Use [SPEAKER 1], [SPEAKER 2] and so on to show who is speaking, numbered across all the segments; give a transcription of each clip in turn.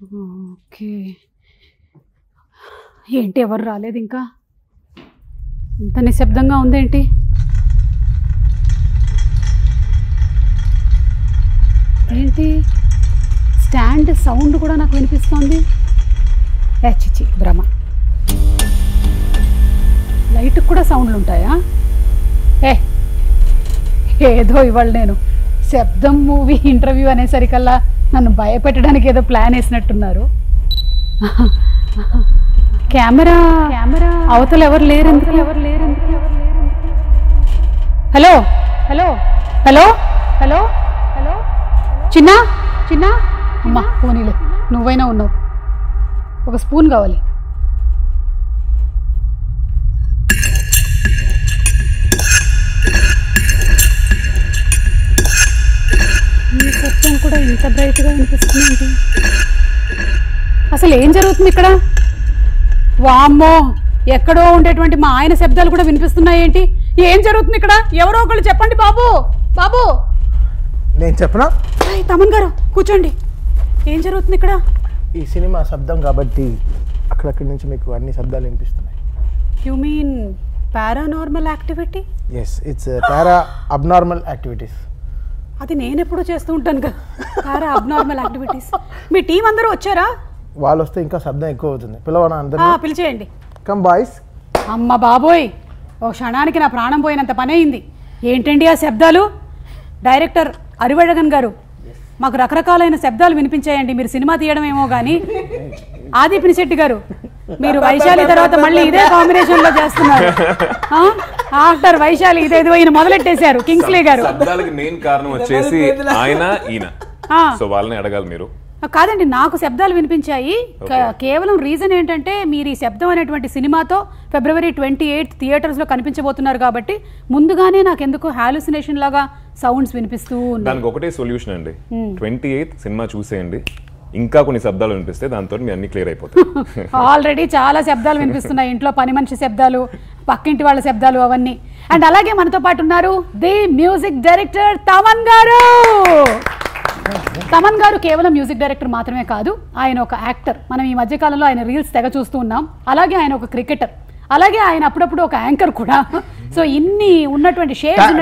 [SPEAKER 1] Okay. ఏంటి ఎవరు రాలేదు ఇంకా? ఇంత నిశ్శబ్దంగా ఉందేంటి? ఏంటి స్టాండ్ సౌండ్ కూడా నాకు వినిపిస్తోంది. చిచి భ్రమ. లైట్కి కూడా సౌండ్లు ఉంటాయా? ఏదో ఇవాళ నేను శబ్దం మూవీ ఇంటర్వ్యూ అనేసరికల్లా నన్ను భయపెట్టడానికి ఏదో ప్లాన్ వేసినట్టున్నారు. కెమెరా అవతల ఎవరు లేరు. Hello hello hello hello hello చిన్న చిన్న అమ్మా పోనీలే, నువ్వైనా ఉన్నావు. ఒక స్పూన్ కావాలి. ఈ శబ్దం కూడా ఇంత బ్రైట్గా వినిపిస్తుంది. అసలు ఏం జరుగుతుంది ఇక్కడ? వామ్మో, ఎక్కడో ఉండేటువంటి మా ఆయన శబ్దాలు కూడా వినిపిస్తున్నాయి ఏంటి? ఏం జరుగుతుంది ఇక్కడ? ఎవరో ఒకళ్ళు చెప్పండి బాబు. బాబు
[SPEAKER 2] నేను చెప్పనా?
[SPEAKER 1] తమన్ గారు కూర్చోండి. ఏం జరుగుతుంది ఇక్కడ?
[SPEAKER 2] ఈ సినిమా శబ్దం కాబట్టి అక్కడక్కడి నుంచి మీకు అన్ని శబ్దాలు వినిపిస్తున్నాయి.
[SPEAKER 1] You mean paranormal activity?
[SPEAKER 2] Yes, it's para abnormal activities.
[SPEAKER 1] అది నేను ఎప్పుడూ చేస్తూ ఉంటాను కదా, పారా అబ్నార్మల్ యాక్టివిటీస్. మీ టీం అందరూ వచ్చారా?
[SPEAKER 2] వాళ్ళు వస్తే ఇంకా శబ్దం ఎక్కువ అవుతుంది. పిలవనా అందరూ?
[SPEAKER 1] పిలిచేయండి.
[SPEAKER 2] Come boys.
[SPEAKER 1] అమ్మ బాబోయ్, ఓ క్షణానికి నా ప్రాణం పోయినంత పని అయింది. ఏంటండి ఆ శబ్దాలు? డైరెక్టర్ అరివెళగన్ గారు, మాకు రకరకాలైన శబ్దాలు వినిపించాయండి. మీరు సినిమా తీయడమేమో కానీ. ఆది పినిశెట్టి గారు, మీరు వైశాలి తర్వాత మళ్ళీ ఇదే కాంబినేషన్ లో చేస్తున్నారు. ఆఫ్టర్ వైశాలి ఇదేదో ఈయన మొదలెట్టేశారు. కింగ్స్లీ గారు.
[SPEAKER 3] శబ్దాలకి మెయిన్ కారణం వచ్చేసి ఆయన ఈయన, సో వాళ్ళని అడగాలి మీరు.
[SPEAKER 1] కాదండి, నాకు శబ్దాలు వినిపించాయి. కేవలం రీజన్ ఏంటంటే మీరు ఈ శబ్దం అనేటువంటి సినిమాతో February 28 థియేటర్స్ లో కనిపించబోతున్నారు కాబట్టి ముందుగానే నాకు ఎందుకో హాలుసినేషన్ లాగా సౌండ్స్ వినిపిస్తూ ఉన్నాయి.
[SPEAKER 3] దానికి ఒకటే సొల్యూషన్ అండి, 28 సినిమా చూసేయండి. ఇంకా కొన్ని శబ్దాలు వినిపిస్తే దాంతో మీ అన్ని క్లియర్ అయిపోతాయి.
[SPEAKER 1] ఆల్రెడీ చాలా శబ్దాలు వినిపిస్తున్నాయి. ఇంట్లో పని మనిషి శబ్దాలు, పక్కింటి వాళ్ళ శబ్దాలు, అవన్నీ. అండ్ అలాగే మనతో పాటు ఉన్నారు ది మ్యూజిక్ డైరెక్టర్ తమన్ గారు. తమన్ గారు కేవలం మ్యూజిక్ డైరెక్టర్ మాత్రమే కాదు, ఆయన ఒక యాక్టర్. మనం ఈ మధ్యకాలంలో ఆయన రీల్స్ తెగ చూస్తూ ఉన్నాం. అలాగే ఆయన ఒక క్రికెటర్, అలాగే ఆయన అప్పుడప్పుడు ఒక యాంకర్ కూడా. సో ఇన్ని ఉన్నటువంటి షేడ్స్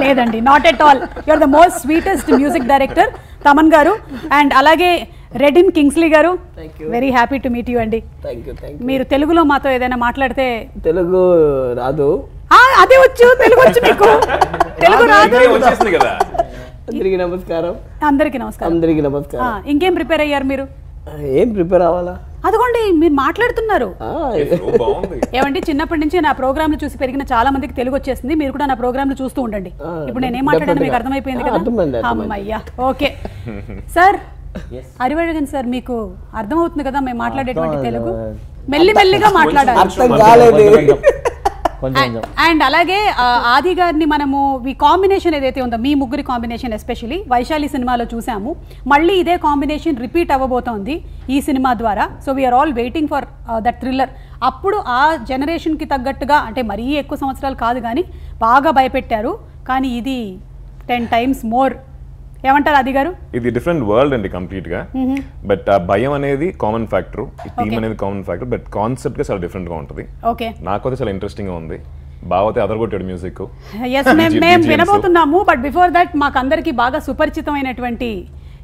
[SPEAKER 1] లేదండి, not at all. You're the most sweetest music director Thaman garu. And అలాగే Redin Kingsley garu, very happy to meet you అండి. మీరు తెలుగులో మాతో ఏదైనా మాట్లాడితే.
[SPEAKER 4] తెలుగు రాదు.
[SPEAKER 1] అదే వచ్చు, తెలుగు వచ్చు మీకు. తెలుగు రాదు.
[SPEAKER 4] అందరికీ నమస్కారం.
[SPEAKER 1] అందరికీ నమస్కారం.
[SPEAKER 4] అందరికీ నమస్కారం.
[SPEAKER 1] ఇంకేం ప్రిపేర్ అయ్యారు మీరు?
[SPEAKER 4] ఏం ప్రిపేర్ అవ్వాలా?
[SPEAKER 1] అదిగోండి మీరు మాట్లాడుతున్నారు. ఏమండి, చిన్నప్పటి నుంచి నా ప్రోగ్రాంలు చూసి పెరిగిన చాలా మందికి తెలుగు వచ్చేసింది. మీరు కూడా నా ప్రోగ్రాంలు చూస్తూ ఉండండి. ఇప్పుడు నేనేం మాట్లాడాను మీకు అర్థమైపోయింది కదా? అమ్మయ్యా, ఓకే. సార్ అరివెళగన్ సార్, మీకు అర్థమవుతుంది కదా మేము మాట్లాడేటువంటి తెలుగు? మెల్లిమెల్లిగా మాట్లాడాలి. అండ్ అలాగే ఆది గారిని మనము ఈ కాంబినేషన్ ఏదైతే ఉందో, మీ ముగ్గురి కాంబినేషన్ ఎస్పెషలీ వైశాలి సినిమాలో చూసాము. మళ్ళీ ఇదే కాంబినేషన్ రిపీట్ అవ్వబోతోంది ఈ సినిమా ద్వారా. So we're all waiting for that thriller. అప్పుడు ఆ జనరేషన్కి తగ్గట్టుగా, అంటే మరీ ఎక్కువ సంవత్సరాలు కాదు కానీ బాగా భయపెట్టారు. కానీ ఇది 10 times మోర్. ఏమంటారు ఆది గారు?
[SPEAKER 3] ఇది డిఫరెంట్ వరల్డ్ అండి కంప్లీట్ గా. బట్ ఆ భయం అనేది కామన్ ఫ్యాక్టర్, ఈ థీమ్ అనేది కామన్ ఫ్యాక్టర్, బట్ కాన్సెప్ట్ గా చాలా డిఫరెంట్ గా ఉంటుంది.
[SPEAKER 1] ఓకే,
[SPEAKER 3] నాకైతే చాలా ఇంట్రెస్టింగ్ గా ఉంది. బావతే అదరగొట్టాడు మ్యూజిక్.
[SPEAKER 1] మేము వినబోతున్నాము. బట్ బిఫోర్ దట్ మాకు అందరికి బాగా సుపరిచితమైనటువంటి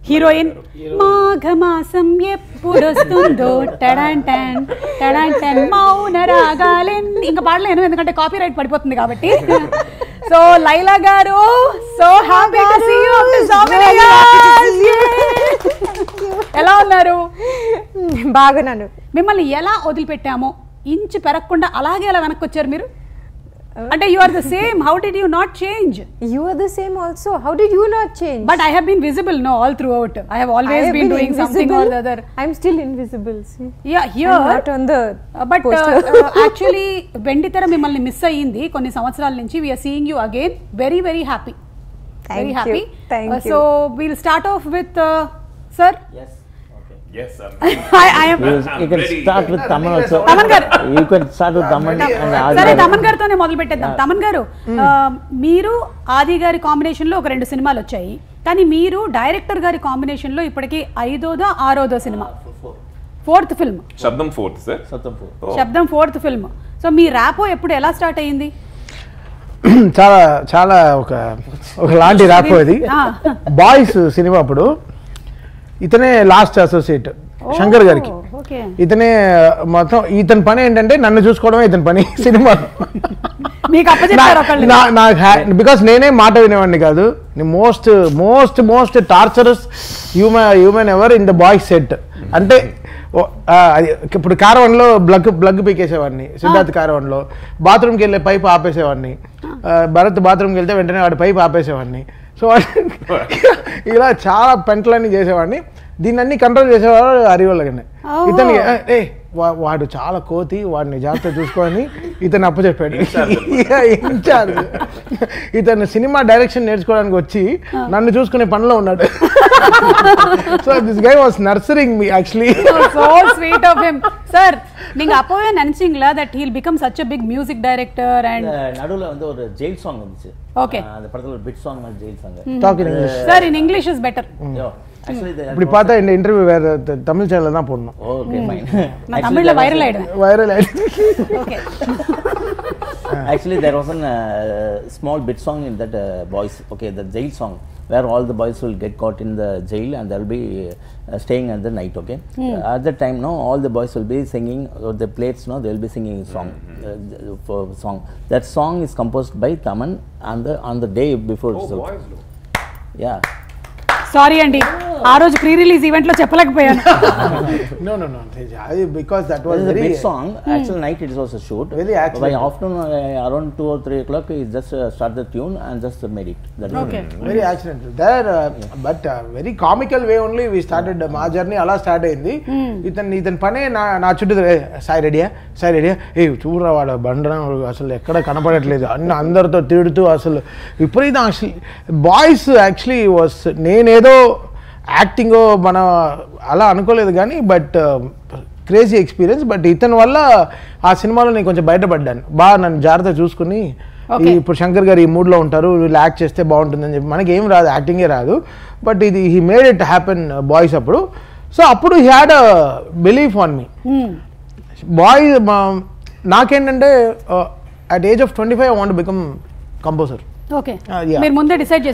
[SPEAKER 1] హీరోయిన్ మాఘమాసం ఎప్పుడొస్తుందో టడాంటన్ టడాంటన్ మౌన రాగాలెన్. ఇంకా పాడలేను ఎందుకంటే కాపీ రైట్ పడిపోతుంది కాబట్టి. So Laila garu, so happy to see you after so many years. ఎలా ఉన్నారు?
[SPEAKER 5] బాగున్నాను.
[SPEAKER 1] మిమ్మల్ని ఎలా వదిలిపెట్టామో ఇంచు పెరగకుండా అలాగే ఎలా వెనక్కి వచ్చారు మీరు? అంటే you are the same. How did you not change?
[SPEAKER 5] You are the same also. How did you not change?
[SPEAKER 1] But I have been visible, no, all throughout. I have always been doing invisible. Something or the other.
[SPEAKER 5] I'm still invisible. See?
[SPEAKER 1] Yeah, here.
[SPEAKER 5] I'm not on the
[SPEAKER 1] but actually, వెండితెర మిమ్మల్ని miss అయ్యింది కొన్ని సంవత్సరాల నుంచి. We are seeing you again. Very, very happy.
[SPEAKER 5] Thank
[SPEAKER 1] very happy.
[SPEAKER 5] Thank you.
[SPEAKER 1] So we'll start off with sir.
[SPEAKER 4] Yes. Okay.
[SPEAKER 3] Yes, sir.
[SPEAKER 4] You can start with Taman also.
[SPEAKER 1] Taman garu.
[SPEAKER 4] You can start with Taman and
[SPEAKER 1] సరే తమన్ గారితోనే మొదలు పెట్టేద్దాం. తమన్ గారు, మీరు ఆది గారి combination లో ఒక 2 సినిమాలు వచ్చాయి, కానీ మీరు డైరెక్టర్ గారి కాంబినేషన్ లో ఇప్పటికి 5దో 6దో సినిమా, 4th ఫిల్మ్.
[SPEAKER 3] శబ్దం 4th సార్.
[SPEAKER 1] శబ్దం 4th ఫిల్మ్. సో మీ ర్యాపో ఎప్పుడు ఎలా స్టార్ట్ అయ్యింది?
[SPEAKER 2] చాలా చాలా ఒక లాంటి ర్యాప్ అది. బాయ్స్ సినిమా అప్పుడు ఇతనే లాస్ట్ అసోసియేట్ శంకర్ గారికి. ఇతనే మొత్తం, ఇతని పని ఏంటంటే నన్ను చూసుకోవడమే ఇతని పని సినిమా. బికాస్ నేనే మాట వినేవాడిని కాదు. Most most most torturous human ever in the boys set. అంటే ఇప్పుడు కారవన్లో బ్లగ్ పీకేసేవాడిని, సిద్ధార్థ్ కారవన్లో బాత్రూమ్కి వెళ్ళే పైప్ ఆపేసేవాడిని, భరత్ బాత్రూమ్కి వెళ్తే వెంటనే వాడి పైప్ ఆపేసేవాడిని. సో ఇలా చాలా పెంటలన్నీ చేసేవాడిని. దీన్ని అన్ని కంట్రోల్ చేసేవాడు హరివల్లగానే. ఇతని వాడు చాలా కోతి, వాడిని జాగ్రత్త చూసుకొని ఇతను అప్పచెప్పాడు ఇన్ఛార్జ్. ఇతను సినిమా డైరెక్షన్ నేర్చుకోవడానికి వచ్చి నన్ను చూసుకునే పనిలో ఉన్నాడు. So this guy was nursing me actually.
[SPEAKER 1] So sweet of him. Sir, நீங்க அப்பவே நினைச்சீங்களா that he'll become such a big music director? And
[SPEAKER 6] நடுவுல வந்து ஒரு ஜெயில் சாங் வந்துச்சு.
[SPEAKER 1] Okay.
[SPEAKER 6] அந்த படத்துல ஒரு பிட் சாங் மாதிரி jail song.
[SPEAKER 2] Talk in English.
[SPEAKER 1] Sir, in English is better.
[SPEAKER 2] இப்படி பார்த்தா இந்த இன்டர்வியூ வேற தமிழ் சேனல்ல தான் போடணும்.
[SPEAKER 6] Okay fine.
[SPEAKER 1] நான் தமிழ்ல வைரல் ஆயிடுவேன். Okay.
[SPEAKER 6] Actually there was a small bit song in that boys, okay, the jail song where all the boys will get caught in the jail and they'll be staying at the night, okay. At that time no, all the boys will be singing, the plates no, they will be singing song for song. That song is composed by Taman on the day before.
[SPEAKER 3] Oh, boys lo.
[SPEAKER 6] Yeah.
[SPEAKER 1] Sorry అండి, ఆ రోజు pre release event లో చెప్పలేకపోయాను.
[SPEAKER 2] No, because that was
[SPEAKER 6] very big song. Actually night it was a shoot.
[SPEAKER 2] Very accident.
[SPEAKER 6] By afternoon around 2 or 3 o'clock he just start the tune and just made it. That
[SPEAKER 1] Okay.
[SPEAKER 2] Very accidental there, but very comical way only we started మా journey అలా start అయింది. ఇతని పనే నా చుట్టూ సాయి రెడీయా ఏ చూడరా వాడు బండరా అసలు ఎక్కడ కనపడట్లేదు అన్ని అందరితో తిడుతూ అసలు విపరీతం. యాక్చువల్లీ బాయ్స్ యాక్చువల్లీ వాస్, నేనేదో యాక్టింగ్ మన అలా అనుకోలేదు కానీ బట్ క్రేజీ ఎక్స్పీరియన్స్. బట్ ఇతని వల్ల ఆ సినిమాలో నేను కొంచెం బయటపడ్డాను. బాగా నన్ను జాగ్రత్త చూసుకుని, ఇప్పుడు శంకర్ గారు ఈ మూడ్లో ఉంటారు, వీళ్ళు యాక్ట్ చేస్తే బాగుంటుందని చెప్పి, మనకి ఏం రాదు, యాక్టింగే రాదు, బట్ ఇది he made it happen boys అప్పుడు. సో అప్పుడు he had a belief on me. Boy నాకేంటంటే at age of 25 I want become composer.
[SPEAKER 1] Okay, మీరు ముందే డిసైడ్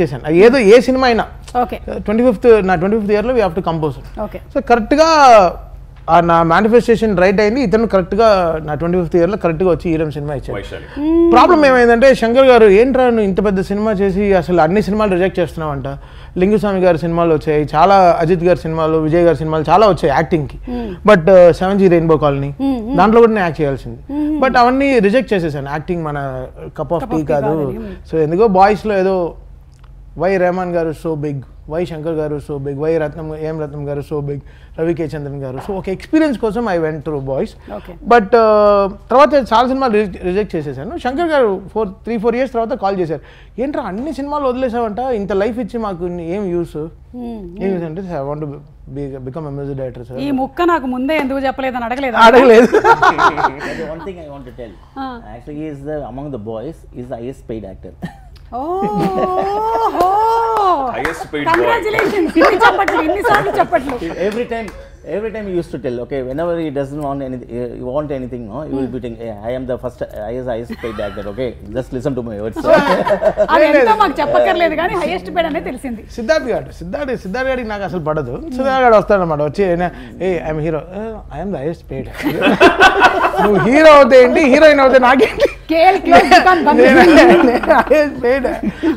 [SPEAKER 2] చేశాను. ఏదో ఏ సినిమా అయినా 25th ఇయర్లో we have to compose.
[SPEAKER 1] Okay,
[SPEAKER 2] so కరెక్ట్గా నా మేనిఫెస్టేషన్ రైట్ అయింది. ఇతను కరెక్ట్గా నా 25th ఇయర్లో కరెక్ట్గా వచ్చి ఈరం సినిమా ఇచ్చాడు. ప్రాబ్లం ఏమైందంటే శంకర్ గారు ఏంట్రా నువ్వు ఇంత పెద్ద సినిమా చేసి అసలు అన్ని సినిమాలు రిజెక్ట్ చేస్తున్నావంట. లింగుస్వామి గారి సినిమాలు వచ్చాయి, చాలా అజిత్ గారి సినిమాలు, విజయ్ గారి సినిమాలు చాలా వచ్చాయి యాక్టింగ్కి. బట్ 7G రెయిన్బో కాలనీ దాంట్లో కూడా నేను యాక్ట్ చేయాల్సింది. బట్ అవన్నీ రిజెక్ట్ చేసేసాను. యాక్టింగ్ మన కప్ ఆఫ్ టీ కాదు. సో ఎందుకో బాయ్స్లో ఏదో వై రెహమాన్ గారు సో బిగ్, వై శంకర్ గారు సో బిగ్, వై ఏం రత్నం గారు సో బిగ్, రవి కే చంద్రన్ గారు. సో ఒక ఎక్స్పీరియన్స్ కోసం I went through boys. But తర్వాత చాలా సినిమాలు రిజెక్ట్ చేసేసాను. శంకర్ గారు 3-4 years తర్వాత కాల్ చేశారు, ఏంట్రా అన్ని సినిమాలు వదిలేసావంట, ఇంత లైఫ్ ఇచ్చి మాకు ఏం యూస్ అంటే I want become a music director sir.
[SPEAKER 1] ఈ ముక్క నాకు ముందే ఎందుకు చెప్పలేదని అడగలేదు.
[SPEAKER 6] One thing I want to tell, actually he is among the boys is the highest paid actor.
[SPEAKER 3] Highest paid
[SPEAKER 1] Congratulations. ఇన్ని సార్లు చెప్పట్లు.
[SPEAKER 6] Every time he used to tell, okay, whenever he doesn't want anything, no, he will be saying, hey, I am the highest paid actor, okay, just listen to my words.
[SPEAKER 1] అదంతా మాకు చెప్పక్కర్లేదు కానీ highest paid అనేది తెలిసింది.
[SPEAKER 2] సిద్ధార్థ్ గారికి నాకు అసలు పడదు. సిద్ధార్థ్ గారు వస్తాడనమాట, వచ్చి ఏ I'm hero, I'm the highest paid. నువ్వు హీరో అవుతే ఏంటి, హీరోయిన్ అవుతే నాకేంటి,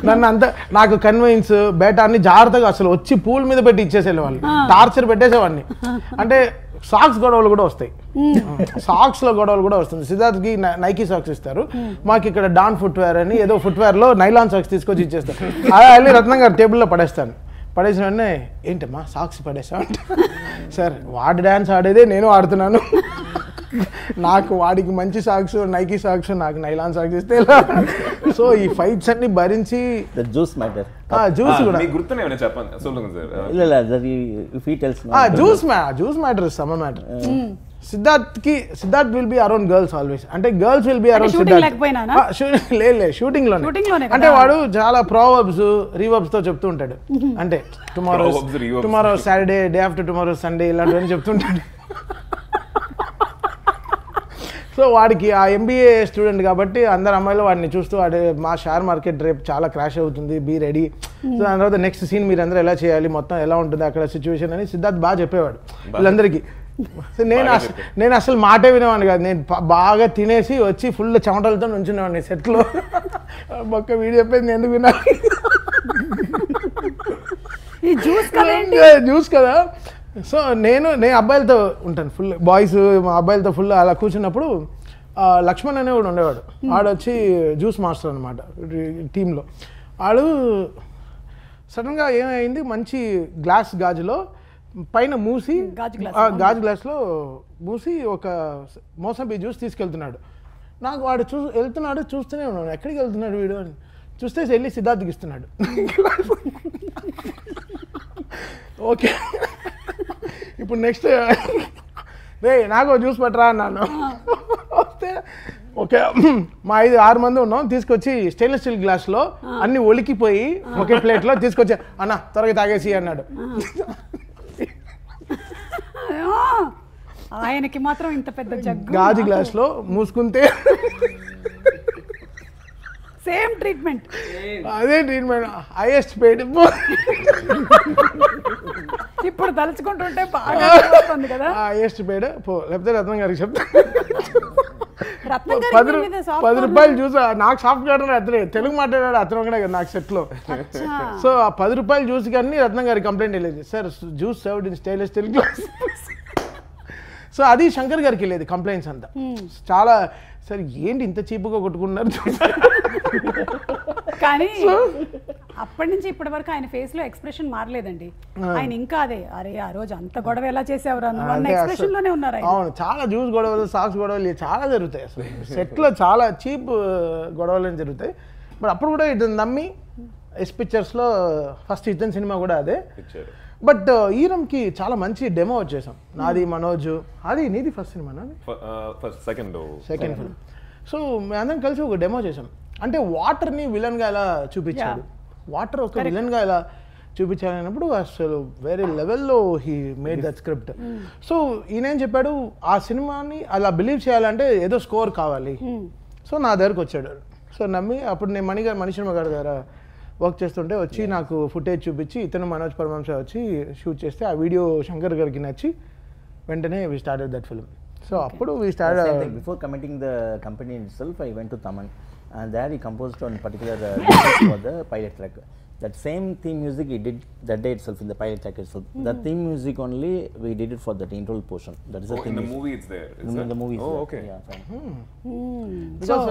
[SPEAKER 2] నన్ను అంత నాకు కన్విన్స్ బేటా అన్ని జాగ్రత్తగా అసలు వచ్చి పూల్ మీద పెట్టి ఇచ్చేసేవాళ్ళు, టార్చర్ పెట్టేసేవాడిని. అంటే సాక్స్ గొడవలు కూడా వస్తాయి, సాక్స్ లో గొడవలు కూడా వస్తుంది. సిద్ధార్థ్కి నైకీ సాక్స్ ఇస్తారు, మాకు ఇక్కడ డాన్ ఫుట్వేర్ అని ఏదో ఫుట్వేర్ లో నైలాన్ సాక్స్ తీసుకొచ్చి ఇచ్చేస్తారు. అలా వెళ్ళి రత్నం గారు టేబుల్లో పడేస్తాను. పడేసిన వెంటనే ఏంటమ్మా సాక్స్ పడేసా అంటే, సార్ వాడు డ్యాన్స్ ఆడేదే నేను ఆడుతున్నాను. నాకు వాడికి మంచి సాక్స్ నైకీ సాక్స్ నాకు నైలాన్ సాక్స్ ఇస్తే సో ఈ ఫైట్స్ అన్ని భరించి
[SPEAKER 6] The juice matter.
[SPEAKER 2] జ్యూస్ కూడా
[SPEAKER 3] మీకు గుర్తున్నా ఏమైనా చెప్పండి சொல்லுங்க సార్
[SPEAKER 6] இல்ல that if he tells me.
[SPEAKER 2] Juice matter summer matter Siddharth will be around girls always అంటే girls will be around
[SPEAKER 1] shooting లేకపోయినానా?
[SPEAKER 2] లేదు షూటింగ్
[SPEAKER 1] Shooting లోనే
[SPEAKER 2] లోనే
[SPEAKER 1] కదా?
[SPEAKER 2] అంటే వాడు చాలా ప్రోవర్బ్స్ రీవర్బ్స్ తో చెప్తూ ఉంటాడు అంటే
[SPEAKER 3] Proverbs, reverbs.
[SPEAKER 2] Tomorrow Saturday day after tomorrow Sunday ఇలాంటివన్నీ చెప్తుంటాడు సో వాడికి ఆ ఎంబీఏ స్టూడెంట్ కాబట్టి అందరు అమ్మాయిలు వాడిని చూస్తూ వాడు మా షేర్ మార్కెట్ రేపు చాలా క్రాష్ అవుతుంది బీ రెడీ సో దాని తర్వాత నెక్స్ట్ సీన్ మీరు అందరూ ఎలా చేయాలి మొత్తం ఎలా ఉంటుంది అక్కడ సిచ్యువేషన్ అని సిద్ధార్థ్ బాగా చెప్పేవాడు వీళ్ళందరికీ సో నేను అసలు మాటే వినేవాడిని కాదు నేను బాగా తినేసి వచ్చి ఫుల్ చెమటలతో నుంచునేవాడిని సెట్లో ఒక్క వీడియో చెప్పేది నేను ఎందుకు విన్నా
[SPEAKER 1] ఈ జ్యూస్
[SPEAKER 2] జ్యూస్ కదా సో నేను అబ్బాయిలతో ఉంటాను ఫుల్ బాయ్స్ మా అబ్బాయిలతో ఫుల్ అలా కూర్చున్నప్పుడు లక్ష్మణ్ అనే కూడా ఉండేవాడు ఆడు వచ్చి జ్యూస్ మాస్టర్ అనమాట టీంలో ఆడు సడన్గా ఏమైంది మంచి గ్లాస్ గాజులో పైన మూసి గాజు గ్లాస్లో మూసి ఒక మోసంబి జ్యూస్ తీసుకెళ్తున్నాడు నాకు వాడు వెళ్తున్నాడు చూస్తూనే ఉన్నాడు ఎక్కడికి వెళ్తున్నాడు వీడు అని చూస్తే వెళ్ళి సిద్ధార్థ్కి ఇస్తున్నాడు ఓకే ఇప్పుడు నెక్స్ట్ రే నాకు జ్యూస్ పట్టరా అన్నాను వస్తే ఓకే మా 5-6 మంది ఉన్నాం తీసుకొచ్చి స్టెయిన్లెస్ స్టీల్ గ్లాస్లో అన్ని ఒలికిపోయి ఒకే ప్లేట్లో తీసుకొచ్చి అన్న త్వరగా తాగేసి అన్నాడు
[SPEAKER 1] ఆయనకి మాత్రం ఇంత పెద్ద జగ్గు
[SPEAKER 2] గాజు గ్లాస్లో మూసుకుంటే
[SPEAKER 1] సేమ్ ట్రీట్మెంట్
[SPEAKER 2] అదే ట్రీట్మెంట్ హైయెస్ట్ పెయిడ్
[SPEAKER 1] ఇప్పుడు తలుచుకుంటుంటే బాగా వస్తుంది కదా
[SPEAKER 2] హైయెస్ట్ పెయిడ్ లేకపోతే రత్నం గారికి చెప్తా
[SPEAKER 1] రత్నం గారి
[SPEAKER 2] 10 రూపాయలు చూసా నాకు సాఫ్ట్ గార్డెన్ అతనే తెలుగు మాట్లాడాడు అతను కూడా కదా నాకు సెట్లో సో ఆ 10 రూపాయలు జ్యూస్ కానీ రత్నం గారికి కంప్లైంట్ వెళ్ళేది sir juice served in stainless steel glass so అది శంకర్ గారికి వెళ్ళేది కంప్లైంట్స్ అంతా చాలా సార్ ఏంటి ఇంత చీపుగా కొట్టుకున్నారు
[SPEAKER 1] కానీ అప్పటి నుంచి ఇప్పటి వరకు ఆయన ఫేస్ లో ఎక్స్ప్రెషన్ మారలేదండి ఆయన ఇంకా అదే అరే ఆ రోజు అంత గొడవ ఎలా చేసేవారు అన్న ఎక్స్ప్రెషన్ లోనే ఉన్నారు ఆయన.
[SPEAKER 2] అవును చాలా జ్యూస్ గొడవలు సాక్స్ గొడవలు చాలా జరుగుతాయి అసలు సెట్లో చాలా చీప్ గొడవలు జరుగుతాయి బట్ అప్పుడు కూడా ఇతను నమ్మి ఎస్ పిక్చర్స్లో ఫస్ట్ ఇతని సినిమా కూడా అదే బట్ ఈరంకి చాలా మంచి డెమో వచ్చేసాం నాది మనోజ్ అది నీది first cinema second film so మేమందరం కలిసి ఒక డెమో చేసాం అంటే వాటర్ని విలన్గా ఎలా చూపించాడు వాటర్ ఒక విలన్గా ఎలా చూపించాలన్నప్పుడు అసలు వేరే లెవెల్లో he made that script so ఈయనేం చెప్పాడు ఆ సినిమాని అలా బిలీవ్ చేయాలంటే ఏదో స్కోర్ కావాలి సో నా దగ్గరకు వచ్చాడు సో నమ్మి అప్పుడు నేను మణిశర్మ గారి దగ్గర వర్క్ చేస్తుంటే వచ్చి నాకు ఫుటేజ్ చూపించి ఇతను మనోజ్ పరమహంస వచ్చి షూట్ చేస్తే ఆ వీడియో శంకర్ గారికి నచ్చి వెంటనే we started that film so అప్పుడు we started
[SPEAKER 6] Before committing the company itself, I went to Taman and there he composed on particular for the pilot track. That same theme music he did that day itself in the pilot track itself. That theme music only we did it for that interval portion. That is the theme.
[SPEAKER 3] In the movie it's there.
[SPEAKER 6] In the movie.
[SPEAKER 3] Oh, okay.
[SPEAKER 6] Yeah, fine.
[SPEAKER 2] Because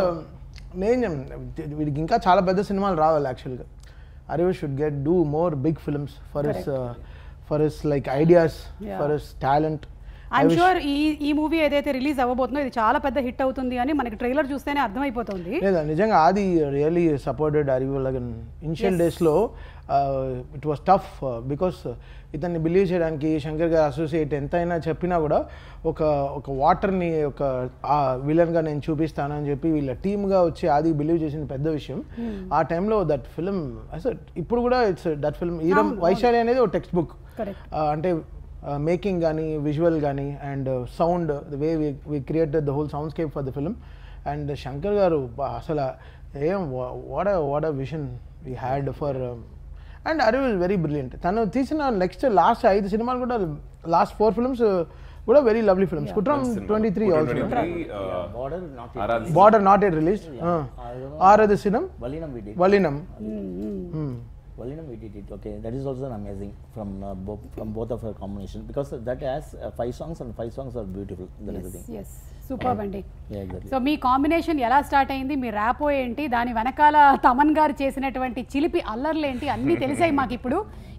[SPEAKER 2] నేను వీడికి ఇంకా చాలా పెద్ద సినిమాలు రావాలి యాక్చువల్గా Arivu should get do more big films for his like ideas for his talent
[SPEAKER 1] I'm sure ఈ movie ఏదైతే రిలీజ్ అవ్వబోతుందో ఇది చాలా పెద్ద హిట్ అవుతుంది అని మనకి ట్రైలర్ చూస్తేనే అర్థమైపోతుంది
[SPEAKER 2] లేదా నిజంగా ఆది రియలీ సపోర్టెడ్ అరివ్ ఇనిషియల్ డేస్లో ఇట్ వాస్ టఫ్ బికాస్ ఇతన్ని బిలీవ్ చేయడానికి శంకర్ గారు అసోసియేట్ ఎంతైనా చెప్పినా కూడా ఒక వాటర్ని ఒక విలన్గా నేను చూపిస్తానని చెప్పి వీళ్ళ టీమ్గా వచ్చి ఆది బిలీవ్ చేసిన పెద్ద విషయం ఆ టైంలో దట్ ఫిల్మ్ అసలు ఇప్పుడు కూడా it's that film Eeram Vaishali అనేది ఒక టెక్స్ట్ బుక్ అంటే మేకింగ్ కానీ విజువల్ కానీ and sound the way we created the whole soundscape for the film and Shankar గారు అసలు ఏం what a vision we had for and Arivu is very brilliant తను తీసిన లాస్ట్ 5 సినిమాలు కూడా లాస్ట్ 4 ఫిల్మ్స్ కూడా very lovely films Kuttram 23 also Border not at release Aarathu cinema వలీనం
[SPEAKER 6] Valinam we did it. Okay, that is also an amazing from both of our combination because that has 5 songs and 5 songs are beautiful. That is the thing.
[SPEAKER 1] Yes. Super అండి.
[SPEAKER 6] Yeah, exactly.
[SPEAKER 1] So మీ combination ఎలా start అయింది, మీ rapport ఏంటి, దాని వెనకాల తమన్ గారు చేసినటువంటి చిలిపి అల్లర్లు ఏంటి అన్నీ తెలిసాయి మాకు.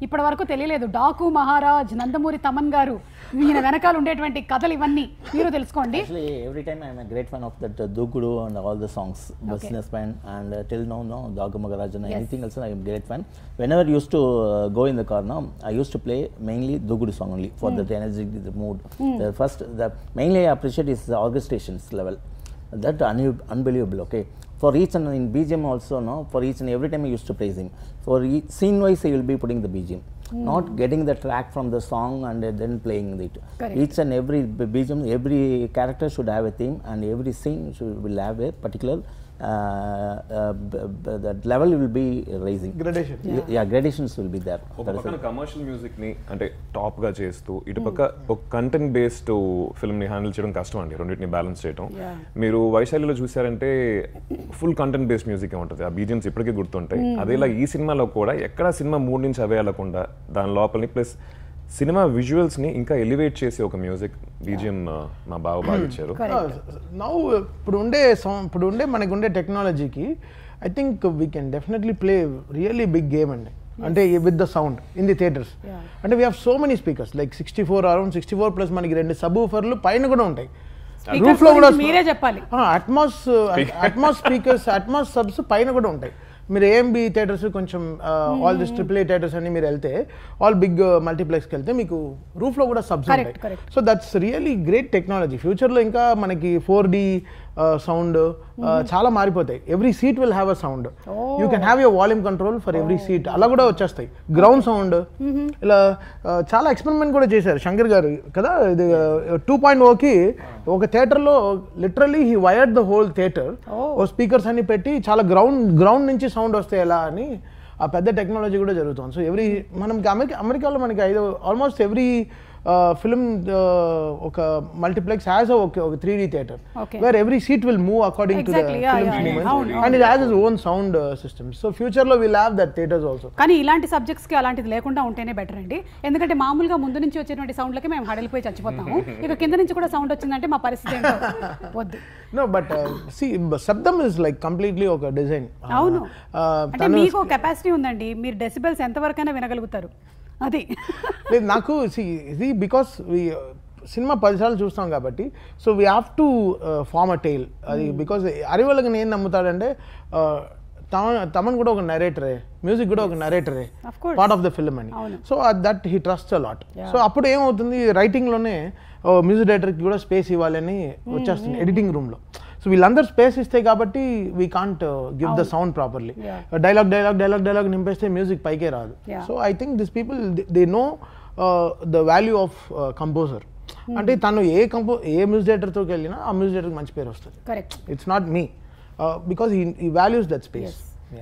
[SPEAKER 1] ఇప్పటి వరకు తెలియలేదు. డాకు మహారాజ్, నందమూరి తమన్ గారు, ఈయన వెనకాల ఉండేటువంటి కథలు ఇవన్నీ మీరు తెలుసుకోండి.
[SPEAKER 6] Actually, every time I am a great fan of that Dukudu and all the songs, Businessman, and till now, no, Dagu Maharaj and anything else, I am great fan. Whenever I used to go in the car now, I used to play mainly Dukudu song only for the energy, the mood. The first, mainly I appreciate is the orchestrations level. That unbelievable, okay. For each and in BGM also, no, for each and every time I used to praise him. For each scene wise, I will be putting the BGM. Not getting the track from the song and then playing it.
[SPEAKER 1] Correct.
[SPEAKER 6] Each and every BGM, every character should have a theme, and every scene will have a particular that level will be raising.
[SPEAKER 2] Gradation.
[SPEAKER 6] Yeah, gradations will be there.
[SPEAKER 3] ఒక పక్కన commercial music ని అంటే top గా చేస్తూ ఇటు పక్క ఒక content based film ని హ్యాండిల్ చేయడం కష్టం అండి, రెండింటిని బ్యాలెన్స్ చేయడం. మీరు వైశాలిలో చూసారంటే ఫుల్ కంటెంట్ బేస్డ్ మ్యూజిక్ ఉంటుంది, ఆ బీజిఎమ్స్ ఇప్పటికీ గుర్తుంటాయి. అదేలా ఈ సినిమాలో కూడా ఎక్కడ సినిమా మూడ్ నుంచి అవే వెళ్ళకుండా దాని లోపలని ప్లస్ సినిమా విజువల్స్ ని ఇంకా ఎలివేట్ చేసి ఒక మ్యూజిక్ బీజిఎం మా బాగా ఇచ్చారు.
[SPEAKER 2] నౌ ఇప్పుడు ఉండే మనకు ఉండే టెక్నాలజీకి I think we can definitely play really big game అండి. అంటే with the sound in the theatres. అంటే we have so many speakers like 64 around 64 plus మనకి 2 సబ్ ఊఫర్లు పైన కూడా ఉంటాయి. రూఫ్ లో కూడా
[SPEAKER 1] మీరే చెప్పాలి.
[SPEAKER 2] అట్మాస్ స్పీకర్స్, అట్మాస్ సబ్స్ పైన కూడా ఉంటాయి. మీరు ఏఎంబి థియేటర్స్ కొంచెం all this triple A theatres అని మీరు వెళ్తే ఆల్ బిగ్ మల్టీప్లెక్స్కి వెళ్తే మీకు రూఫ్లో కూడా సబ్స్ ఉంటాయి. So that's really great technology. ఫ్యూచర్లో ఇంకా మనకి 4D సౌండ్ చాలా మారిపోతాయి. Every seat will have a sound. You can have your volume control for every seat. అలా కూడా వచ్చేస్తాయి. గ్రౌండ్ సౌండ్ ఇలా చాలా ఎక్స్పెరిమెంట్ కూడా చేశారు శంకర్ గారు కదా. ఇది 2.0కి ఒక థియేటర్లో literally he wired the whole theatre. ఓ స్పీకర్స్ అన్ని పెట్టి చాలా గ్రౌండ్ నుంచి సౌండ్ వస్తాయి ఎలా అని ఆ పెద్ద టెక్నాలజీ కూడా జరుగుతుంది. సో మనకి అమెరికాలో మనకి ఆల్మోస్ట్ ఎవ్రీ ఫిల్మ్ ఒక మల్టీప్లెక్స్ హ్యాస్ ఒక 3D theatre where every seat will move according to the film movement and it has its own sound system. So future లో will have that theatres also.
[SPEAKER 1] కానీ ఇలాంటి subjects కి అలాంటిది లేకుండా ఉంటేనే better అండి. ఎందుకంటే మామూలుగా ముందు నుంచి వచ్చేటువంటి సౌండ్లకి మేము హడలిపోయి చచ్చిపోతాము. ఇక కింద నుంచి కూడా సౌండ్ వచ్చిందంటే మా పరిస్థితి ఏంటో వద్దు.
[SPEAKER 2] No, but see, శబ్దం is like completely ఒక డిజైన్.
[SPEAKER 1] అవును, అంటే మీకు కెపాసిటీ ఉందండి, మీరు డెసిబెల్స్ ఎంత వరకైనా వినగలుగుతారు. అది
[SPEAKER 2] లేదు నాకు ఇది బికాస్ సినిమా 10 సార్లు చూస్తాం కాబట్టి so we have to form a tile. అది బికాస్ అరివల్కి నేను నమ్ముతాడంటే తమన్ కూడా ఒక నరేటరే, మ్యూజిక్ కూడా ఒక నరేటరే, పార్ట్ ఆఫ్ ద ఫిల్మ్ అని. So that he trust a lot. So అప్పుడు ఏమవుతుంది, రైటింగ్లోనే మ్యూజిక్ డైరెక్టర్కి కూడా స్పేస్ ఇవ్వాలని వచ్చేస్తుంది ఎడిటింగ్ రూమ్లో. సో వీళ్ళందరూ స్పేస్ ఇస్తాయి కాబట్టి we can't give the sound properly. Dialogue నింపేస్తే మ్యూజిక్ పైకే రాదు. So I think this people they know the value of composer. అంటే తను ఏ మ్యూజిక్ డైరెక్టర్తోకి వెళ్ళినా ఆ మ్యూజిక్ డైరెక్టర్ మంచి పేరు వస్తుంది. It's not me because he values that space.